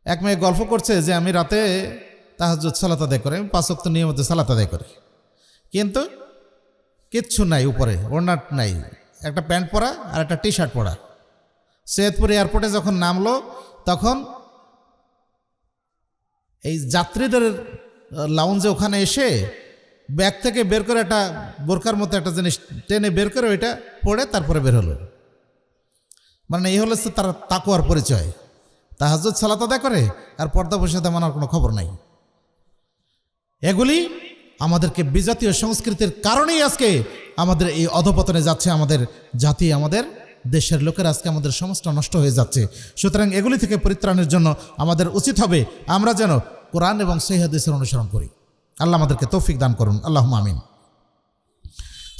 এক মেয়ে গল্প করছে যে আমি রাতে তাহাজ্জুদ সালাত আদায় করি, আমি 5 ওয়াক্ত নিয়মিত সালাত আদায় করি, কিন্তু কিচ্ছু নাই, উপরে ওড়না নাই, একটা প্যান্ট পরা আর একটা টি শার্ট পরা। সৈয়দপুর এয়ারপোর্টে যখন নামলো তখন এই যাত্রীদের লাউঞ্জে ওখানে এসে ব্যাগ থেকে বের করে একটা বোরকার মতো একটা জিনিস টেনে বের করে ওইটা পড়ে তারপরে বের হলো। মানে এই হলো তার তাকওয়ার পরিচয়। তাহাজ্জুদ সালাত আদায় করে আর পর্দা বসে মানার কোনো খবর নাই। এগুলি আমাদেরকে বিজাতীয় সংস্কৃতির কারণেই আজকে আমাদের এই অধপতনে যাচ্ছে আমাদের জাতি, আমাদের দেশের লোকের আজকে আমাদের সমাজটা নষ্ট হয়ে যাচ্ছে। সুতরাং এগুলি থেকে পরিত্রাণের জন্য আমাদের উচিত হবে আমরা যেন কোরআন এবং সহিহ হাদিসের অনুসরণ করি। আল্লাহ আমাদেরকে তৌফিক দান করুন, আল্লাহুম্মা আমিন।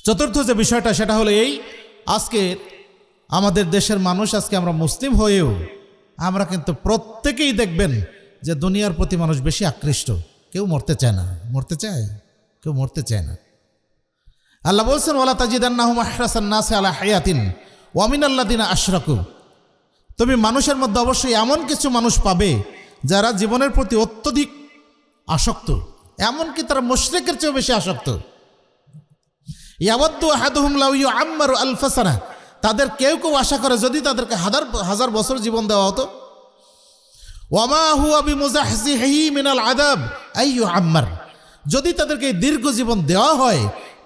চতুর্থ যে বিষয়টা সেটা হলো এই, আজকে আমাদের দেশের মানুষ, আজকে আমরা মুসলিম হয়েও আমরা কিন্তু প্রত্যেকেই দেখবেন যে দুনিয়ার প্রতি মানুষ বেশি আকৃষ্ট। কেউ মরতে চায় না। মরতে চায়? কেউ মরতে চায় না। আল্লাহ বলছেন ওয়ালা তাজিদান্নাহুম আহরাসান নাসি আলা হায়াতিন ওয়া মিনাল্লাযিনা আশরাকু। তুমি মানুষের মধ্যে অবশ্যই এমন কিছু মানুষ পাবে যারা জীবনের প্রতি অত্যধিক আসক্ত, এমনকি তারা মুশরিকের চেয়েও বেশি আসক্ত। ইয়াওয়াদ্দু আহাদুহুম লাউ ইউআম্মারু আলফা সানা। তাদের কেউ কেউ আশা করে যদি তাদেরকে হাজার বছর জীবন দেওয়া হতো। ওয়ামা হুয়া বিমুজাহজিহি মিনাল আযাব আই ইউআম্মার। যদি তাদেরকে দীর্ঘ জীবন দেওয়া হয়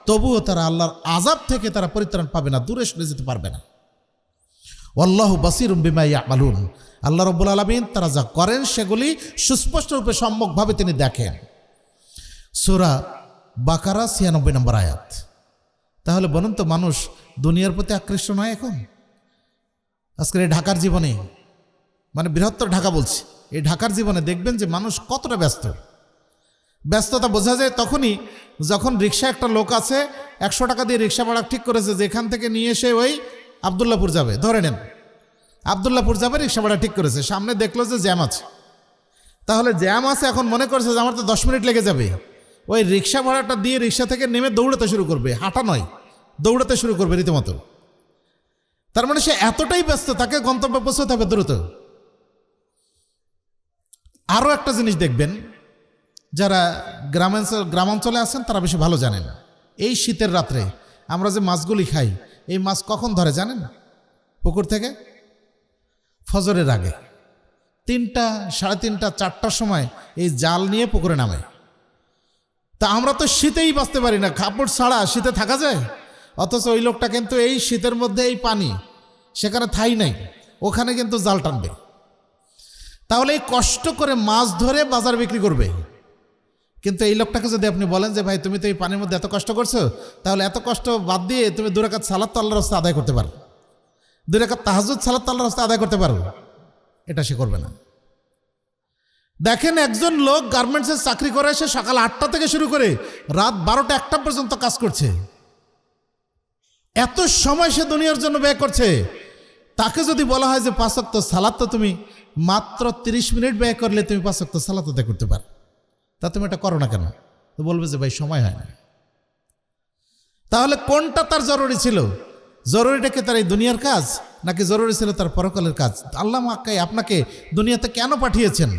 তবুও তারা আল্লাহর আযাব থেকে তারা পরিত্রাণ পাবে না, দূরে সরে যেতে পারবে না। আল্লাহু বাসীরুম বিমা ইয়ামালুন। আল্লাহ রাব্বুল আলামিন তারা যা করেন সেগুলি সুস্পষ্ট রূপে সম্যকভাবে তিনি দেখেন। সূরা বাকারা 96 নম্বর আয়াত। তাহলে বলুন তো, মানুষ দুনিয়ার প্রতি আকৃষ্ট নয় এখন? আজকের এই ঢাকার জীবনে, মানে বৃহত্তর ঢাকা বলছি, এই ঢাকার জীবনে দেখবেন যে মানুষ কতটা ব্যস্ত। ব্যস্ততা বোঝা যায় তখনই যখন রিক্সা, একটা লোক আছে 100 টাকা দিয়ে রিক্সা ভাড়া ঠিক করেছে যে এখান থেকে নিয়ে এসে ওই আবদুল্লাপুর যাবে, ধরে নেন আবদুল্লাপুর যাবে, রিক্সা ভাড়া ঠিক করেছে, সামনে দেখলো যে জ্যাম আছে। তাহলে জ্যাম আছে, এখন মনে করছে যে আমার তো 10 মিনিট লেগে যাবে, ওই রিক্সা ভাড়াটা দিয়ে রিক্সা থেকে নেমে দৌড়াতে শুরু করবে, হাঁটা নয় দৌড়াতে শুরু করবে রীতিমতো। তার মানে সে এতটাই ব্যস্ত, তাকে গন্তব্যে পৌঁছতে হবে দ্রুত। আরও একটা জিনিস দেখবেন, যারা গ্রামাঞ্চলে আছেন তারা বেশি ভালো জানেন। এই শীতের রাত্রে আমরা যে মাছগুলি খাই, এই মাছ কখন ধরে জানেন? পুকুর থেকে ফজরের আগে 3টা, 3:30, 4টার সময় এই জাল নিয়ে পুকুরে নামে। তা আমরা তো শীতেই বাঁচতে পারি না, কাপড় ছাড়া শীতে থাকা যায়? অথচ ওই লোকটা কিন্তু এই শীতের মধ্যে এই পানি, সেখানে ঠাঁই নাই, ওখানে কিন্তু জাল টানবে। তাহলে এই কষ্ট করে মাছ ধরে বাজার বিক্রি করবে। কিন্তু এই লোকটাকে যদি আপনি বলেন যে ভাই তুমি তো এই পানির মধ্যে এত কষ্ট করছো, তাহলে এত কষ্ট বাদ দিয়ে তুমি 2 রাকাত সালাত তো আল্লাহর রাস্তায় আদায় করতে পারো, 2 রাকাত তাহাজ্জুদ সালাত তো আল্লাহর রাস্তায় আদায় করতে পারো, এটা সে করবে না। দেখেন একজন লোক গার্মেন্টসের চাকরি করে, সে সকাল 8টা থেকে শুরু করে রাত 12টা 1টা পর্যন্ত কাজ করছে। এত সময় সে দুনিয়ার জন্য ব্যয় করছে। তাকে যদি বলা হয় যে 5 ওয়াক্ত সালাত তো তুমি মাত্র 30 মিনিট ব্যয় করলে তুমি 5 ওয়াক্ত সালাত আদায় করতে পারো, তা তুমি এটা করো না কেন? তো বলবে যে ভাই সময় হয় না। তাহলে কোনটা তার জরুরি ছিল? জরুরিটা কি তার এই দুনিয়ার কাজ, নাকি জরুরি ছিল তার পরকালের কাজ? আল্লাহ আপনাকে দুনিয়াতে কেন পাঠিয়েছেন?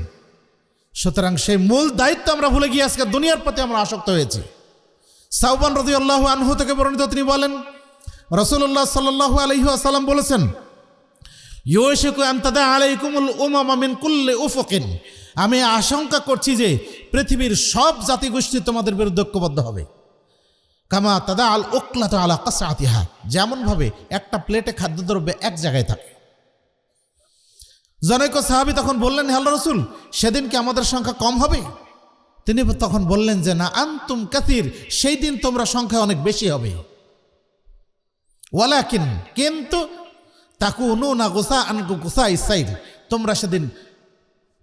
সুতরাং সেই মূল দায়িত্ব আমরা ভুলে গিয়ে আজকে দুনিয়ার প্রতি আমরা আসক্ত হয়েছি। সাওবান রাদিয়াল্লাহু আনহু থেকে বর্ণিত, তিনি বলেন রাসূলুল্লাহ সাল্লাল্লাহু আলাইহি ওয়াসাল্লাম বলেছেন, ইউশিকু আন তাদা আলাইকুমুল উমামা মিন কুল্লি উফুকিন, আমি আশঙ্কা করছি যে পৃথিবীর সব জাতিগোষ্ঠী তোমাদের বিরুদ্ধে ঐক্যবদ্ধ হবে। কামা তাদা আল উকলাত আলা কাসআতিহা, যেমনভাবে একটা প্লেটে খাদ্যদ্রব্য এক জায়গায় থাকে। জনৈক সাহাবী তখন বললেন, হে আল্লাহর রাসূল, সেদিন কি আমাদের সংখ্যা কম হবে? তিনি তখন বললেন যে না, আনতুম কাসীর, সেই দিন তোমরা সংখ্যা অনেক বেশি হবে। ওয়ালাকিন, কিন্তু তাকুনুনা গুসাআন গুসাইস সাইল, তোমরা সেদিন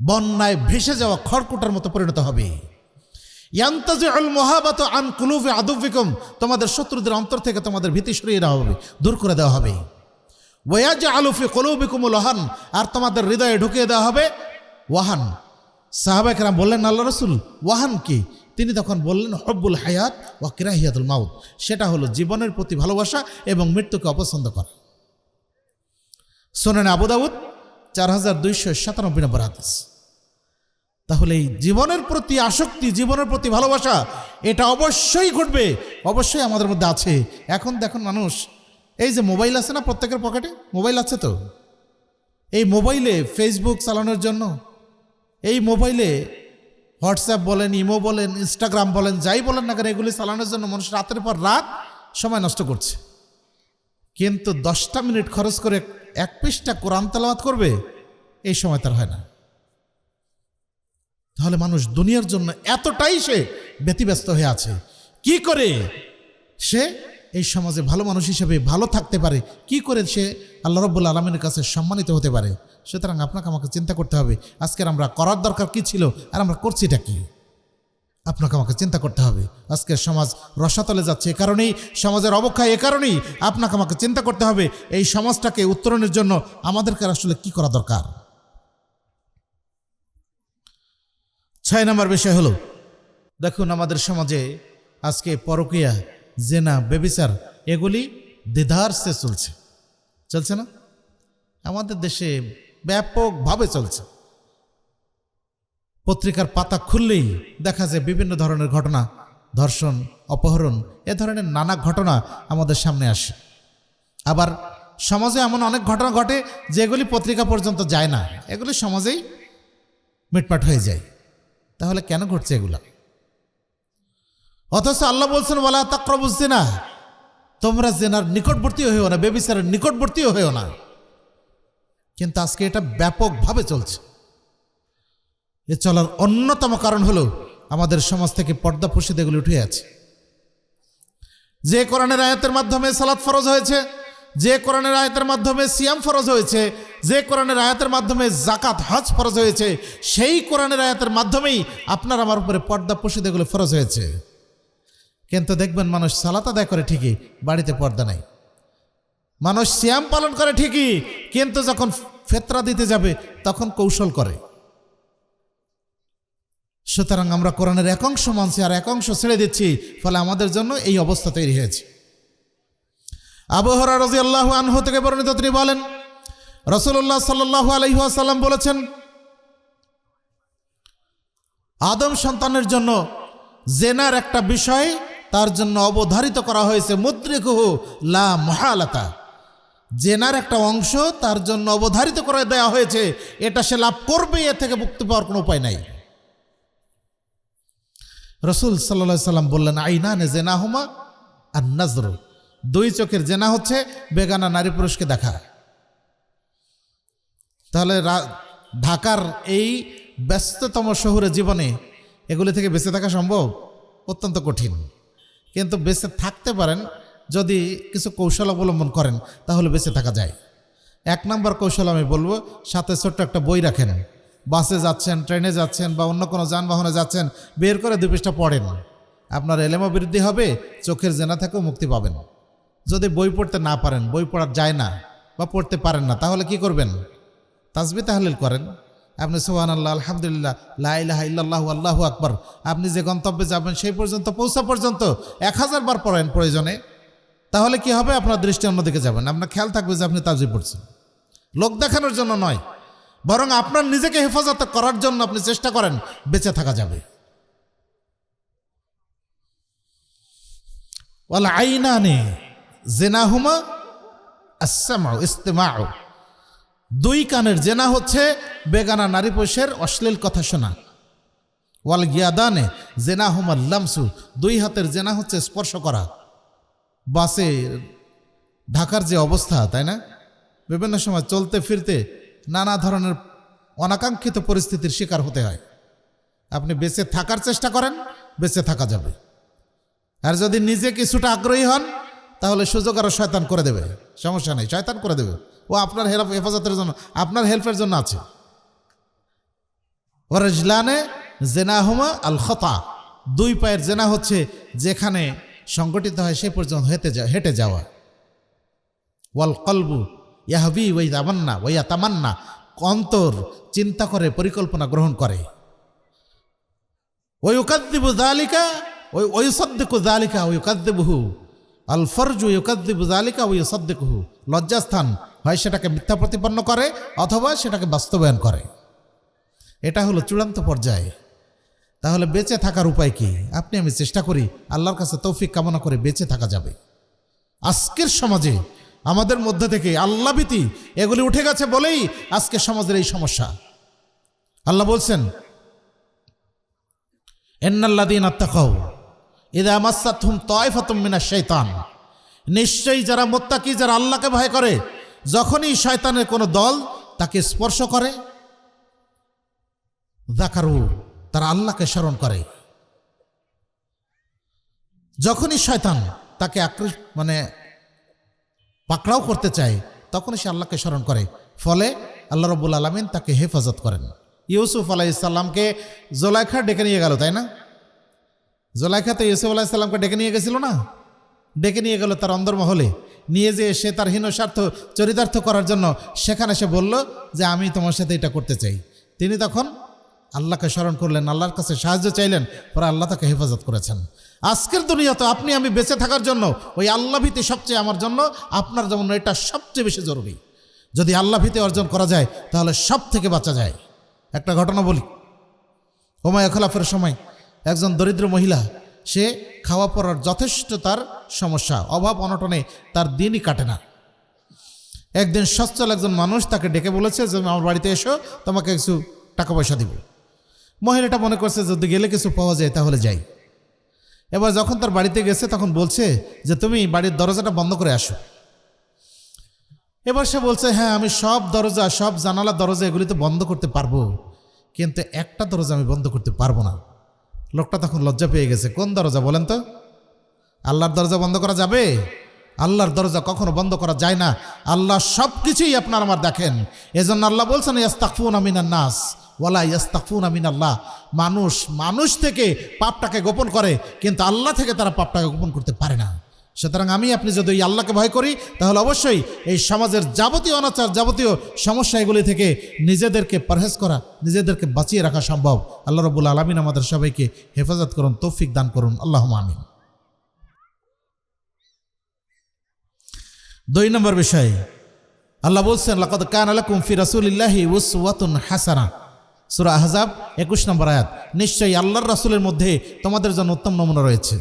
বন্যায় ভেসে যাওয়া খড়কুটার মতো পরিণত হবে। ইয়ান্তাজিউল মুহাবাতু আন কুলুবি আদুবিকুম, তোমাদের শত্রুদের অন্তর থেকে তোমাদের ভীতি সরিয়ে দেওয়া হবে, দূর করে দেওয়া হবে। ওয়ায়াজআলু ফি কুলুবিকুমুল ওয়াহান, আর তোমাদের হৃদয়ে ঢুকিয়ে দেওয়া হবে ওয়াহান। সাহাবায়ে কেরাম বললেন, আল্লাহর রাসূল, ওয়াহান কি? তিনি তখন বললেন, হুব্বুল হায়াত ওয়া কিরাহিয়াতুল মাউত, সেটা হলো জীবনের প্রতি ভালোবাসা এবং মৃত্যুকে অপছন্দ করা। সুনানে আবু দাউদ 4297 নম্বর হাদিস। তাহলে এই জীবনের প্রতি আসক্তি, জীবনের প্রতি ভালোবাসা, এটা অবশ্যই ঘটবে, অবশ্যই আমাদের মধ্যে আছে। এখন দেখুন মানুষ, এই যে মোবাইল আছে না, প্রত্যেকের পকেটে মোবাইল আছে, তো এই মোবাইলে ফেসবুক চালানোর জন্য, এই মোবাইলে হোয়াটসঅ্যাপ বলেন, ইমো বলেন, ইনস্টাগ্রাম বলেন, যাই বলেন না কেন, এগুলি চালানোর জন্য মানুষ রাতের পর রাত সময় নষ্ট করছে। কিন্তু 10টা মিনিট খরচ করে এক পৃষ্ঠা কোরআন তেলাওয়াত করবে, এই সময় তার হয় না। তাহলে মানুষ দুনিয়ার জন্য এতটাই সে ব্যতিব্যস্ত হয়ে আছে, কি করে সে এই সমাজে ভালো মানুষ হিসেবে ভালো থাকতে পারে, কি করে সে আল্লাহ রাব্বুল আলামিনের কাছে সম্মানিত হতে পারে। সুতরাং আপনাকে আমাকে চিন্তা করতে হবে, আজকের আমরা করার দরকার কি ছিল আর আমরা করছিটা কি। আপনাকে আমাকে চিন্তা করতে হবে। আজকের সমাজ রসাতলে যাচ্ছে এ কারণেই, সমাজের অবক্ষয় এ কারণেই। আপনাকে আমাকে চিন্তা করতে হবে এই সমাজটাকে উত্তরণের জন্য আমাদেরকে আসলে কি করা দরকার। 6 নম্বর বিষয় হলো, দেখুন আমাদের সমাজে আজকে পরকীয়া, জেনা, ব্যভিচার, এগুলি দ্বিধারসে চলছে না? আমাদের দেশে ব্যাপকভাবে চলছে। পত্রিকার পাতা খুললেই দেখা যায় বিভিন্ন ধরনের ঘটনা, ধর্ষণ, অপহরণ, এ ধরনের নানা ঘটনা আমাদের সামনে আসে। আবার সমাজে এমন অনেক ঘটনা ঘটে যেগুলি পত্রিকা পর্যন্ত যায় না, এগুলি সমাজেই মিটমাট হয়ে যায়। তাহলে কেন ঘটছে এগুলা? অথচ আল্লাহ বলছেন, ওয়ালা তাকরাবুজ জিনা, তোমরা জেনার নিকটবর্তীও হইও না, ব্যভিচারের নিকটবর্তীও হইও না। কিন্তু আজকে এটা ব্যাপকভাবে চলছে। এ চলার অন্যতম কারণ হলো আমাদের সমাজ থেকে পর্দা প্রসিদ্ধ এগুলি উঠে আছে। যে কোরআনের আয়াতের মাধ্যমে সালাত ফরজ হয়েছে, যে কোরআনের আয়াতের মাধ্যমে সিয়াম ফরজ হয়েছে, যে কোরআনের আয়াতের মাধ্যমে জাকাত, হজ ফরজ হয়েছে, সেই কোরআনের আয়াতের মাধ্যমেই আপনার আমার উপরে পর্দা প্রসিদ্ধ এগুলো ফরজ হয়েছে। কিন্তু দেখবেন মানুষ সালাত আদায় করে ঠিকই, বাড়িতে পর্দা নাই। মানুষ সিয়াম পালন করে ঠিকই, কিন্তু যখন ফিতরা দিতে যাবে তখন কৌশল করে। সুতরাং আমরা কোরআনের এক অংশ মানছি আর এক অংশ ছেড়ে দিচ্ছি, ফলে আমাদের জন্য এই অবস্থা তৈরি হয়েছে। আবু হুরায়রা রাদিয়াল্লাহু আনহু থেকে বর্ণিত, তিনি বলেন, রাসূলুল্লাহ সাল্লাল্লাহু আলাইহি ওয়াসাল্লাম বলেছেন, আদম সন্তানের জন্য জেনার একটা বিষয় তার জন্য অবধারিত করা হয়েছে, মুদ্রিকুহু লা মুহালাতা, জেনার একটা অংশ তার জন্য অবধারিত করে দেওয়া হয়েছে, এটা সে লাভ করবে, এ থেকে মুক্তি পাওয়ার কোনো উপায় নাই। রাসূল সাল্লাল্লাহু আলাইহি সাল্লাম বললেন, আইনানে জেনাহুমা আর নাজর, 2 চোখের জেনা হচ্ছে বেগানা নারী পুরুষকে দেখা। তাহলে ঢাকার এই ব্যস্ততম শহুরে জীবনে এগুলি থেকে বেঁচে থাকা সম্ভব? অত্যন্ত কঠিন। কিন্তু বেঁচে থাকতে পারেন যদি কিছু কৌশল অবলম্বন করেন, তাহলে বেঁচে থাকা যায়। 1 নম্বর কৌশল আমি বলবো, সাথে ছোট্ট একটা বই রাখেন। বাসে যাচ্ছেন, ট্রেনে যাচ্ছেন বা অন্য কোনো যানবাহনে যাচ্ছেন, বের করে 2 পৃষ্ঠা পড়েন। আপনার এলেমও বৃদ্ধি হবে, চোখের জেনা থেকেও মুক্তি পাবেন। যদি বই পড়তে না পারেন, বই পড়া যায় না বা পড়তে পারেন না, তাহলে কি করবেন? তাসবিহ তাহলিল করেন। আপনি সুবহানাল্লাহ, আলহামদুলিল্লাহ, লা ইলাহা ইল্লাল্লাহু আল্লাহু আকবার, আপনি যে গন্তব্যে যাবেন সেই পর্যন্ত পৌঁছা পর্যন্ত 1000 বার পড়েন প্রয়োজনে। তাহলে কি হবে? আপনার দৃষ্টি অন্যদিকে যাবেন, আপনার খেয়াল থাকবে যে আপনি তাসবিহ পড়ছেন। লোক দেখানোর জন্য নয়, বরং আপনার নিজেকে হেফাজত করার জন্য আপনি চেষ্টা করেন, বেঁচে থাকা যাবে। ওয়াল আইনানে জিনাহুমা আসসামাউ ইস্তিমাউ, দুই কানের জেনা হচ্ছে বেগানা নারী পুরুষের অশ্লীল কথা শোনা। ওয়াল গিয়াদানে জেনা হুমাল লামসু, দুই হাতের জেনা হচ্ছে স্পর্শ করা। বাসে ঢাকার যে অবস্থা, তাই না, বিভিন্ন সময় চলতে ফিরতে নানা ধরনের অনাকাঙ্ক্ষিত পরিস্থিতির শিকার হতে হয়। আপনি বেঁচে থাকার চেষ্টা করেন, বেঁচে থাকা যাবে। আর যদি নিজে কিছুটা আগ্রহী হন তাহলে সুযোগ আরও শয়তান করে দেবে, সমস্যা নেই, শয়তান করে দেবে। ও আপনার হেফাজতের জন্য, আপনার হেল্পের জন্য আছে। ওয়ারজলানে জেনাহুমা আল খতা, দুই পায়ের জেনা হচ্ছে যেখানে সংগঠিত হয় সে পর্যন্ত হেঁটে যাওয়া। ওয়াল কলবু ইয়াহবি ওই তামান্না ওয়া তামান্না, অন্তর চিন্তা করে, পরিকল্পনা গ্রহণ করে। ওই ইউকাদ্দিবু যালিকা ওই ইউসাদ্দিকু যালিকা ওই ইউকাদ্দিবুহু, আল ফরজু ইউকাদ্দিবু যালিকা ওই ইউসাদ্দিকুহু, লজ্জাস্থান হয় সেটাকে মিথ্যা প্রতিপন্ন করে অথবা সেটাকে বাস্তবায়ন করে। এটা হলো চূড়ান্ত পর্যায়ে। তাহলে বেঁচে থাকার উপায় কি? আপনি আমি চেষ্টা করি, আল্লাহর কাছে তৌফিক কামনা করে বেঁচে থাকা যাবে। আজকের সমাজে আমাদের মধ্যে থেকে আল্লাহভীতি এগুলি উঠে গেছে বলেই আজকে সমাজের এই সমস্যা। আল্লাহ বলছেন, ইন্নাল্লাযীনা তাকাউ ইযা মাসাতহুম তায়ফাতুম মিনাশ শাইতান, নিশ্চয়ই যারা মুত্তাকি, যারা আল্লাহকে ভয় করে, যখনই শয়তানের কোনো দল তাকে স্পর্শ করে, যাকারু, তারা আল্লাহকে স্মরণ করে। যখনই শয়তান তাকে পাকড়াও করতে চায় তখনই সে আল্লাহকে স্মরণ করে, ফলে আল্লাহ রাব্বুল আলামিন তাকে হেফাজত করেন। ইউসুফ আলাইহিস সালামকে জুলাইখা ডেকে নিয়ে গেল, তাই না? জুলাইখা তো ইউসুফ আলাইহিস সালামকে ডেকে নিয়ে গেছিল না? ডেকে নিয়ে গেল তার অন্দরমহলে, নিয়ে যেয়ে সে তার হীন স্বার্থ চরিতার্থ করার জন্য সেখানে সে বলল যে আমি তোমার সাথে এটা করতে চাই। তিনি তখন আল্লাহকে স্মরণ করলেন, আল্লাহর কাছে সাহায্য চাইলেন, পরে আল্লাহ তাকে হেফাজত করেছেন। আজকের দুনিয়াতে আপনি আমি বেঁচে থাকার জন্য ওই আল্লাহভীতি সবচেয়ে, আমার জন্য আপনার জন্য এটা সবচেয়ে বেশি জরুরি। যদি আল্লাহভীতি অর্জন করা যায় তাহলে সব থেকে বাঁচা যায়। একটা ঘটনা বলি। উমাইয়া খলিফার সময় একজন দরিদ্র মহিলা, সে খাওয়া পড়ার যথেষ্ট তার সমস্যা, অভাব অনটনে তার দিনই কাটে না। একদিন সচ্ছল একজন মানুষ তাকে ডেকে বলেছে যে আমার বাড়িতে এসো, তোমাকে কিছু টাকা পয়সা দিব। মহিলাটা মনে করছে যদি গেলে কিছু পাওয়া যায় তাহলে যাই। এবার যখন তার বাড়িতে গেছে তখন বলছে যে তুমি বাড়ির দরজাটা বন্ধ করে আসো। এবার সে বলছে হ্যাঁ আমি সব দরজা, সব জানালা দরজা এগুলি তো বন্ধ করতে পারবো, কিন্তু একটা দরজা আমি বন্ধ করতে পারবো না। লোকটা তখন লজ্জা পেয়ে গেছে। কোন দরজা বলেন তো? আল্লাহর দরজা বন্ধ করা যাবে? আল্লাহর দরজা কখনো বন্ধ করা যায় না। আল্লাহ সব কিছুই আপনার আমার দেখেন। এজন্য আল্লাহ বলছেন ইয়াস্তাগফুনা মিনান নাস ওয়ালা ইয়াস্তাগফুনা মিনাল্লাহ। মানুষ থেকে পাপটাকে গোপন করে, কিন্তু আল্লাহ থেকে তারা পাপটাকে গোপন করতে পারে না। সুতরাং আমি আপনি যদি এই আল্লাহকে ভয় করি তাহলে অবশ্যই এই সমাজের যাবতীয় অনাচার, যাবতীয় সমস্যা এগুলি থেকে নিজেদেরকে পরহেজ করা, নিজেদেরকে বাঁচিয়ে রাখা সম্ভব। আল্লাহ রাব্বুল আলামিন আমাদের সবাইকে হেফাজত করুন, তৌফিক দান করুন, আল্লাহুম্মা আমিন। 2 নম্বর বিষয়, আল্লাহ বলছেন লাকাদ কানা লাকুম ফি রাসূলিল্লাহি উসওয়াতুন হাসানাহ, সূরা আহজাব 21 নম্বর আয়াত। নিশ্চয়ই আল্লাহর রাসূলের মধ্যে তোমাদের জন্য উত্তম নমুনা রয়েছে।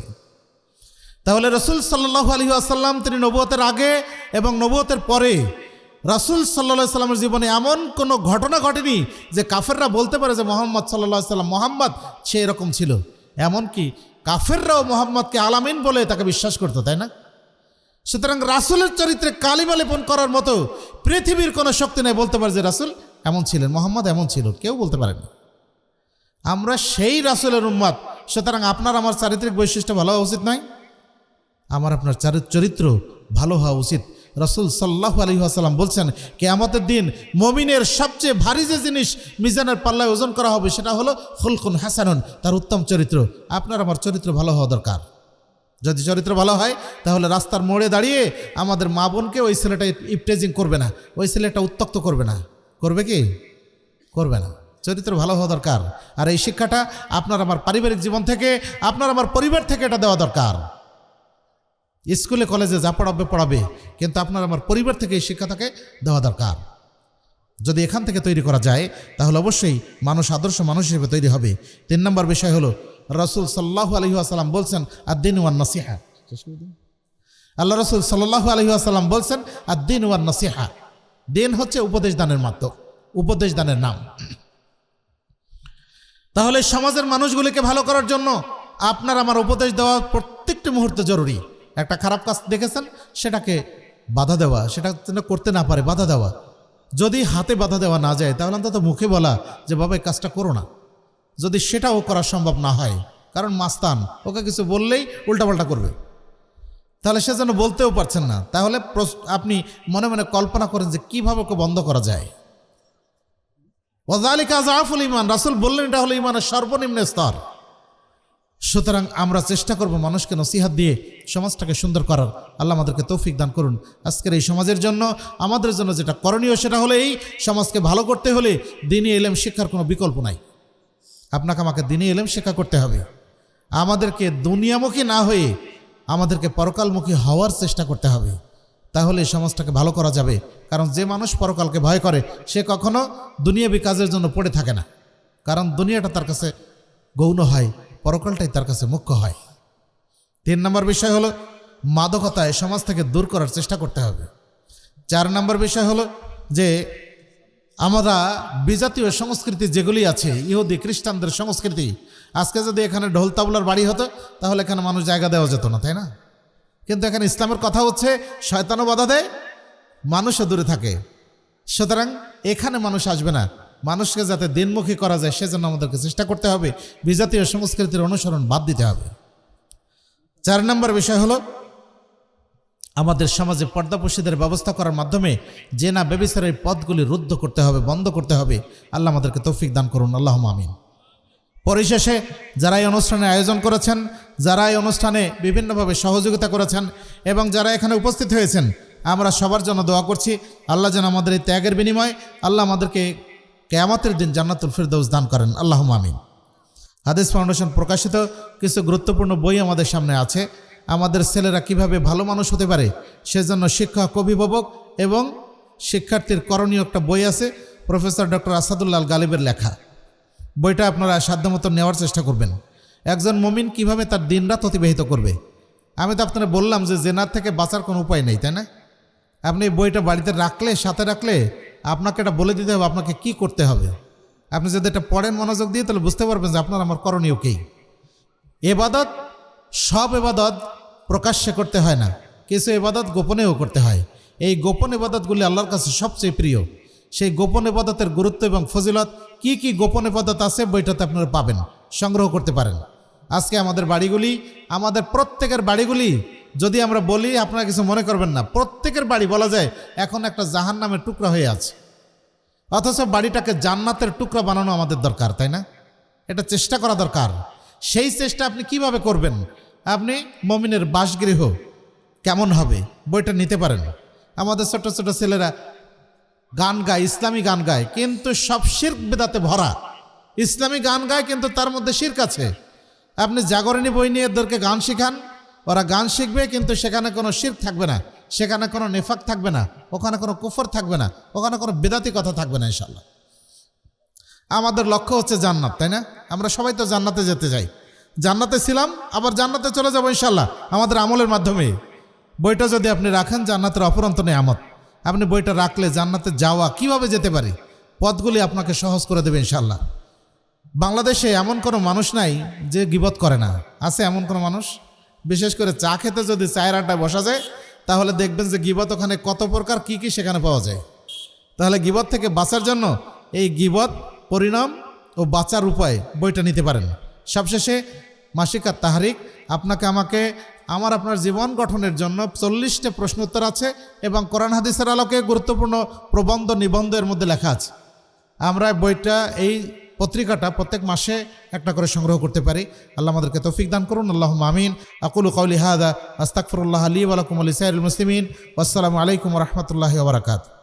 তাহলে রাসূল সাল্লাল্লাহু আলাইহি ওয়াসাল্লাম তিনি নবুয়তের আগে এবং নবুয়তের পরে রাসূল সাল্লাল্লাহু আলাইহি ওয়াসাল্লামের জীবনে এমন কোনো ঘটনা ঘটেনি যে কাফেররা বলতে পারে যে মুহাম্মদ সাল্লাল্লাহু আলাইহি ওয়াসাল্লাম, মুহাম্মদ সে এরকম ছিল। এমনকি কাফেররাও মুহাম্মদকে আলামিন বলে তাকে বিশ্বাস করতো, তাই না? সুতরাং রাসূলের চরিত্রে কালিমা লেপন করার মতো পৃথিবীর কোনো শক্তি নেই বলতে পারে যে রাসূল এমন ছিলেন, মুহাম্মদ এমন ছিল, কেউ বলতে পারেনি। আমরা সেই রাসূলের উম্মত। সুতরাং আপনার আমার চারিত্রিক বৈশিষ্ট্য ভালো হওয়া উচিত নয়? আমার আপনার চরিত্র ভালো হওয়া উচিত। রাসূল সাল্লাল্লাহু আলাইহি ওয়াসাল্লাম বলছেন কিয়ামতের দিন মুমিনের সবচেয়ে ভারী যে জিনিস মিজানের পাল্লায় ওজন করা হবে সেটা হলো খুলকুন হাসানুন, তার উত্তম চরিত্র। আপনার আমার চরিত্র ভালো হওয়া দরকার। যদি চরিত্র ভালো হয় তাহলে রাস্তার মোড়ে দাঁড়িয়ে আমাদের মা বোনকে ওই ছেলেটা ইপটেজিং করবে না, ওই ছেলেটা উত্তক্ত করবে না। করবে কি? করবে না। চরিত্র ভালো হওয়া দরকার। আর এই শিক্ষাটা আপনার আমার পারিবারিক জীবন থেকে, আপনার আমার পরিবার থেকে এটা দেওয়া দরকার। স্কুলে কলেজে যা পড়াবে, কিন্তু আপনার আমার পরিবার থেকে এই শিক্ষাটাকে দেওয়া দরকার। যদি এখান থেকে তৈরি করা যায় তাহলে অবশ্যই মানুষ আদর্শ মানুষ হিসেবে তৈরি হবে। 3 নম্বর বিষয় হলো রাসূল সাল্লাল্লাহু আলাইহি ওয়াসাল্লাম বলছেন আদ-দীন ওয়ান নাসিহা। আল্লাহ রাসূল সাল্লাল্লাহু আলাইহি ওয়াসাল্লাম বলছেন আদ-দীন ওয়ান নাসিহা, দিন হচ্ছে উপদেশ দানের মাধ্যম, উপদেশ দানের নাম। তাহলে সমাজের মানুষগুলিকে ভালো করার জন্য আপনার আমার উপদেশ দেওয়া প্রত্যেকটি মুহূর্তে জরুরি। একটা খারাপ কাজ দেখেছেন, সেটাকে বাধা দেওয়া, সেটা যেন করতে না পারে বাধা দেওয়া। যদি হাতে বাধা দেওয়া না যায় তাহলে অন্তত মুখে বলা যে বাবা এই কাজটা করো না, যদি সেটাও করা সম্ভব না হয়, কারণ মাস্তান, ওকে কিছু বললেই উল্টাপাল্টা করবে, তাহলে সে যেন বলতেও পারছেন না। তাহলে আপনি মনে মনে কল্পনা করেন যে কিভাবে ওকে বন্ধ করা যায়। ওয়াযালিকা আযআফুল ঈমান, রাসূল বললেন এটা হলো ঈমানের সর্বনিম্ন স্তর। সুতরাং আমরা চেষ্টা করব মানুষকে নসিহত দিয়ে সমাজটাকে সুন্দর করার। আল্লাহ আমাদেরকে তৌফিক দান করুন। আজকের এই সমাজের জন্য, আমাদের জন্য যেটা করণীয় সেটা হলো এই সমাজকে ভালো করতে হলে দ্বীনি ইলম শিক্ষার কোনো বিকল্প নাই। আপনাকে আমাকে দ্বীনি ইলম শিক্ষা করতে হবে। আমাদেরকে দুনিয়ামুখী না হয়ে আমাদেরকে পরকালমুখী হওয়ার চেষ্টা করতে হবে, তাহলে এই সমাজটাকে ভালো করা যাবে। কারণ যে মানুষ পরকালকে ভয় করে সে কখনো দুনিয়াবী কাজের জন্য পড়ে থাকে না, কারণ দুনিয়াটা তার কাছে গৌণ হয়, পরকালটাই তার কাছে মুখ্য হয়। 3 নম্বর বিষয় হলো মাদকতা এই সমাজ থেকে দূর করার চেষ্টা করতে হবে। 4 নম্বর বিষয় হলো যে আমরা বিজাতীয় সংস্কৃতি যেগুলি আছে, ইহুদি খ্রিস্টানদের সংস্কৃতি, আজকে যদি এখানে ঢোল তাবলার বাড়ি হতো তাহলে এখানে মানুষ জায়গা দেওয়া যেত না, তাই না? কিন্তু এখানে ইসলামের কথা হচ্ছে, শয়তানও বাধা দেয়, মানুষও দূরে থাকে। সুতরাং এখানে মানুষ আসবে না। মানুষকে যাতে দিনমুখী করা যায় সেজন্য আমাদেরকে চেষ্টা করতে হবে, বিজাতীয় সংস্কৃতির অনুসরণ বাদ দিতে হবে। 4 নম্বর বিষয় হলো আমাদের সমাজে পর্দাপোশীদের ব্যবস্থা করার মাধ্যমে জেনা ব্যভিচারের পথগুলি রুদ্ধ করতে হবে, বন্ধ করতে হবে। আল্লাহ আমাদেরকে তৌফিক দান করুন, আল্লাহুম্মা আমিন। পরিশেষে যারা এই অনুষ্ঠানে আয়োজন করেছেন, যারা এই অনুষ্ঠানে বিভিন্নভাবে সহযোগিতা করেছেন এবং যারা এখানে উপস্থিত হয়েছেন, আমরা সবার জন্য দোয়া করছি আল্লাহ যেন আমাদের এই ত্যাগের বিনিময় আল্লাহ আমাদেরকে কিয়ামতের দিন জান্নাতুল ফিরদাউস দান করেন, আল্লাহুম্মা আমিন। হাদিস ফাউন্ডেশন প্রকাশিত কিছু গুরুত্বপূর্ণ বই আমাদের সামনে আছে। আমাদের ছেলেরা কিভাবে ভালো মানুষ হতে পারে সেজন্য শিক্ষক, অভিভাবক এবং শিক্ষার্থীর করণীয় একটা বই আছে, প্রফেসর ডক্টর আসাদুল্লাহ আল গালিবের লেখা। বইটা আপনারা সাধ্যমতো নেওয়ার চেষ্টা করবেন। একজন মুমিন কিভাবে তার দিনরাত অতিবাহিত করবে। আমি তো আপনারা বললাম যে জেনার থেকে বাঁচার কোনো উপায় নেই, তাই না? আপনি এই বইটা বাড়িতে রাখলে, সাথে রাখলে আপনাকে এটা বলে দিতে হবে আপনাকে কি করতে হবে। আপনি যদি এটা পড়েন মনোযোগ দিয়ে তাহলে বুঝতে পারবেন যে আপনার আমার করণীয় কী। এবাদত, সব এবাদত প্রকাশ্যে করতে হয় না, কিছু এবাদত গোপনেও করতে হয়। এই গোপন এবাদতগুলি আল্লাহর কাছে সবচেয়ে প্রিয়। সেই গোপন এবাদতের গুরুত্ব এবং ফজিলত, কি কি গোপন এবাদত আছে বইটাতে আপনারা পাবেন, সংগ্রহ করতে পারেন। আজকে আমাদের বাড়িগুলি, আমাদের প্রত্যেকের বাড়িগুলি যদি আমরা বলি আপনারা কিছু মনে করবেন না, প্রত্যেকের বাড়ি বলা যায় এখন একটা জাহান্নামের টুকরা হয়ে আছে। অথচ বাড়িটাকে জান্নাতের টুকরা বানানো আমাদের দরকার, তাই না? এটা চেষ্টা করা দরকার। সেই চেষ্টা আপনি কিভাবে করবেন? আপনি মুমিনের বাসগৃহ কেমন হবে বইটা নিতে পারেন। আমাদের ছোট ছোট ছেলেরা গান গায়, ইসলামী গান গায়, কিন্তু সব শিরক বিদআতে ভরা। ইসলামী গান গায় কিন্তু তার মধ্যে শিরক আছে। আপনি জাগরণী বই নিয়ে এদেরকে গান শেখান, ওরা গান শিখবে কিন্তু সেখানে কোনো শিরক থাকবে না, সেখানে কোনো নেফাক থাকবে না, ওখানে কোনো কুফর থাকবে না, ওখানে কোনো বিদাতি কথা থাকবে না ইনশাল্লাহ। আমাদের লক্ষ্য হচ্ছে জান্নাত, তাই না? আমরা সবাই তো জান্নাতে যেতে চাই। জান্নাতে ছিলাম, আবার জান্নাতে চলে যাবো ইনশাল্লাহ আমাদের আমলের মাধ্যমে। বইটা যদি আপনি রাখেন, জান্নাতের অফুরন্ত নেয়ামত। আপনি বইটা রাখলে জান্নাতে যাওয়া কিভাবে যেতে পারি পথগুলি আপনাকে সহজ করে দেবে ইনশাল্লাহ। বাংলাদেশে এমন কোনো মানুষ নাই যে গীবত করে না। আছে এমন কোনো মানুষ? বিশেষ করে চা খেতে যদি চায়ের আড্ডায় বসা যায় তাহলে দেখবেন যে গীবত ওখানে কত প্রকার কি কি সেখানে পাওয়া যায়। তাহলে গীবত থেকে বাঁচার জন্য এই গীবত পরিণাম ও বাঁচার উপায় বইটা নিতে পারেন। সবশেষে মাসিক আর তাহরিক, আপনাকে আমাকে আপনার জীবন গঠনের জন্য 40টা প্রশ্ন উত্তর আছে এবং কোরআন হাদিসের আলোকে গুরুত্বপূর্ণ প্রবন্ধ, নিবন্ধ এর মধ্যে লেখা আছে। আমরা বইটা, এই পত্রিকাটা প্রত্যেক মাসে একটা করে সংগ্রহ করতে পারি। আল্লাহ আমাদেরকে তৌফিক দান করুন, আল্লাহুম্মা আমিন। আকুলু কাউলি হাযা আস্তাগফিরুল্লাহ লি ওয়া লাকুম ওয়া লিসাইরিল মুসলিমিন। ওয়াসসালামু আলাইকুম ওয়া রাহমাতুল্লাহি ওয়া বারাকাতুহু।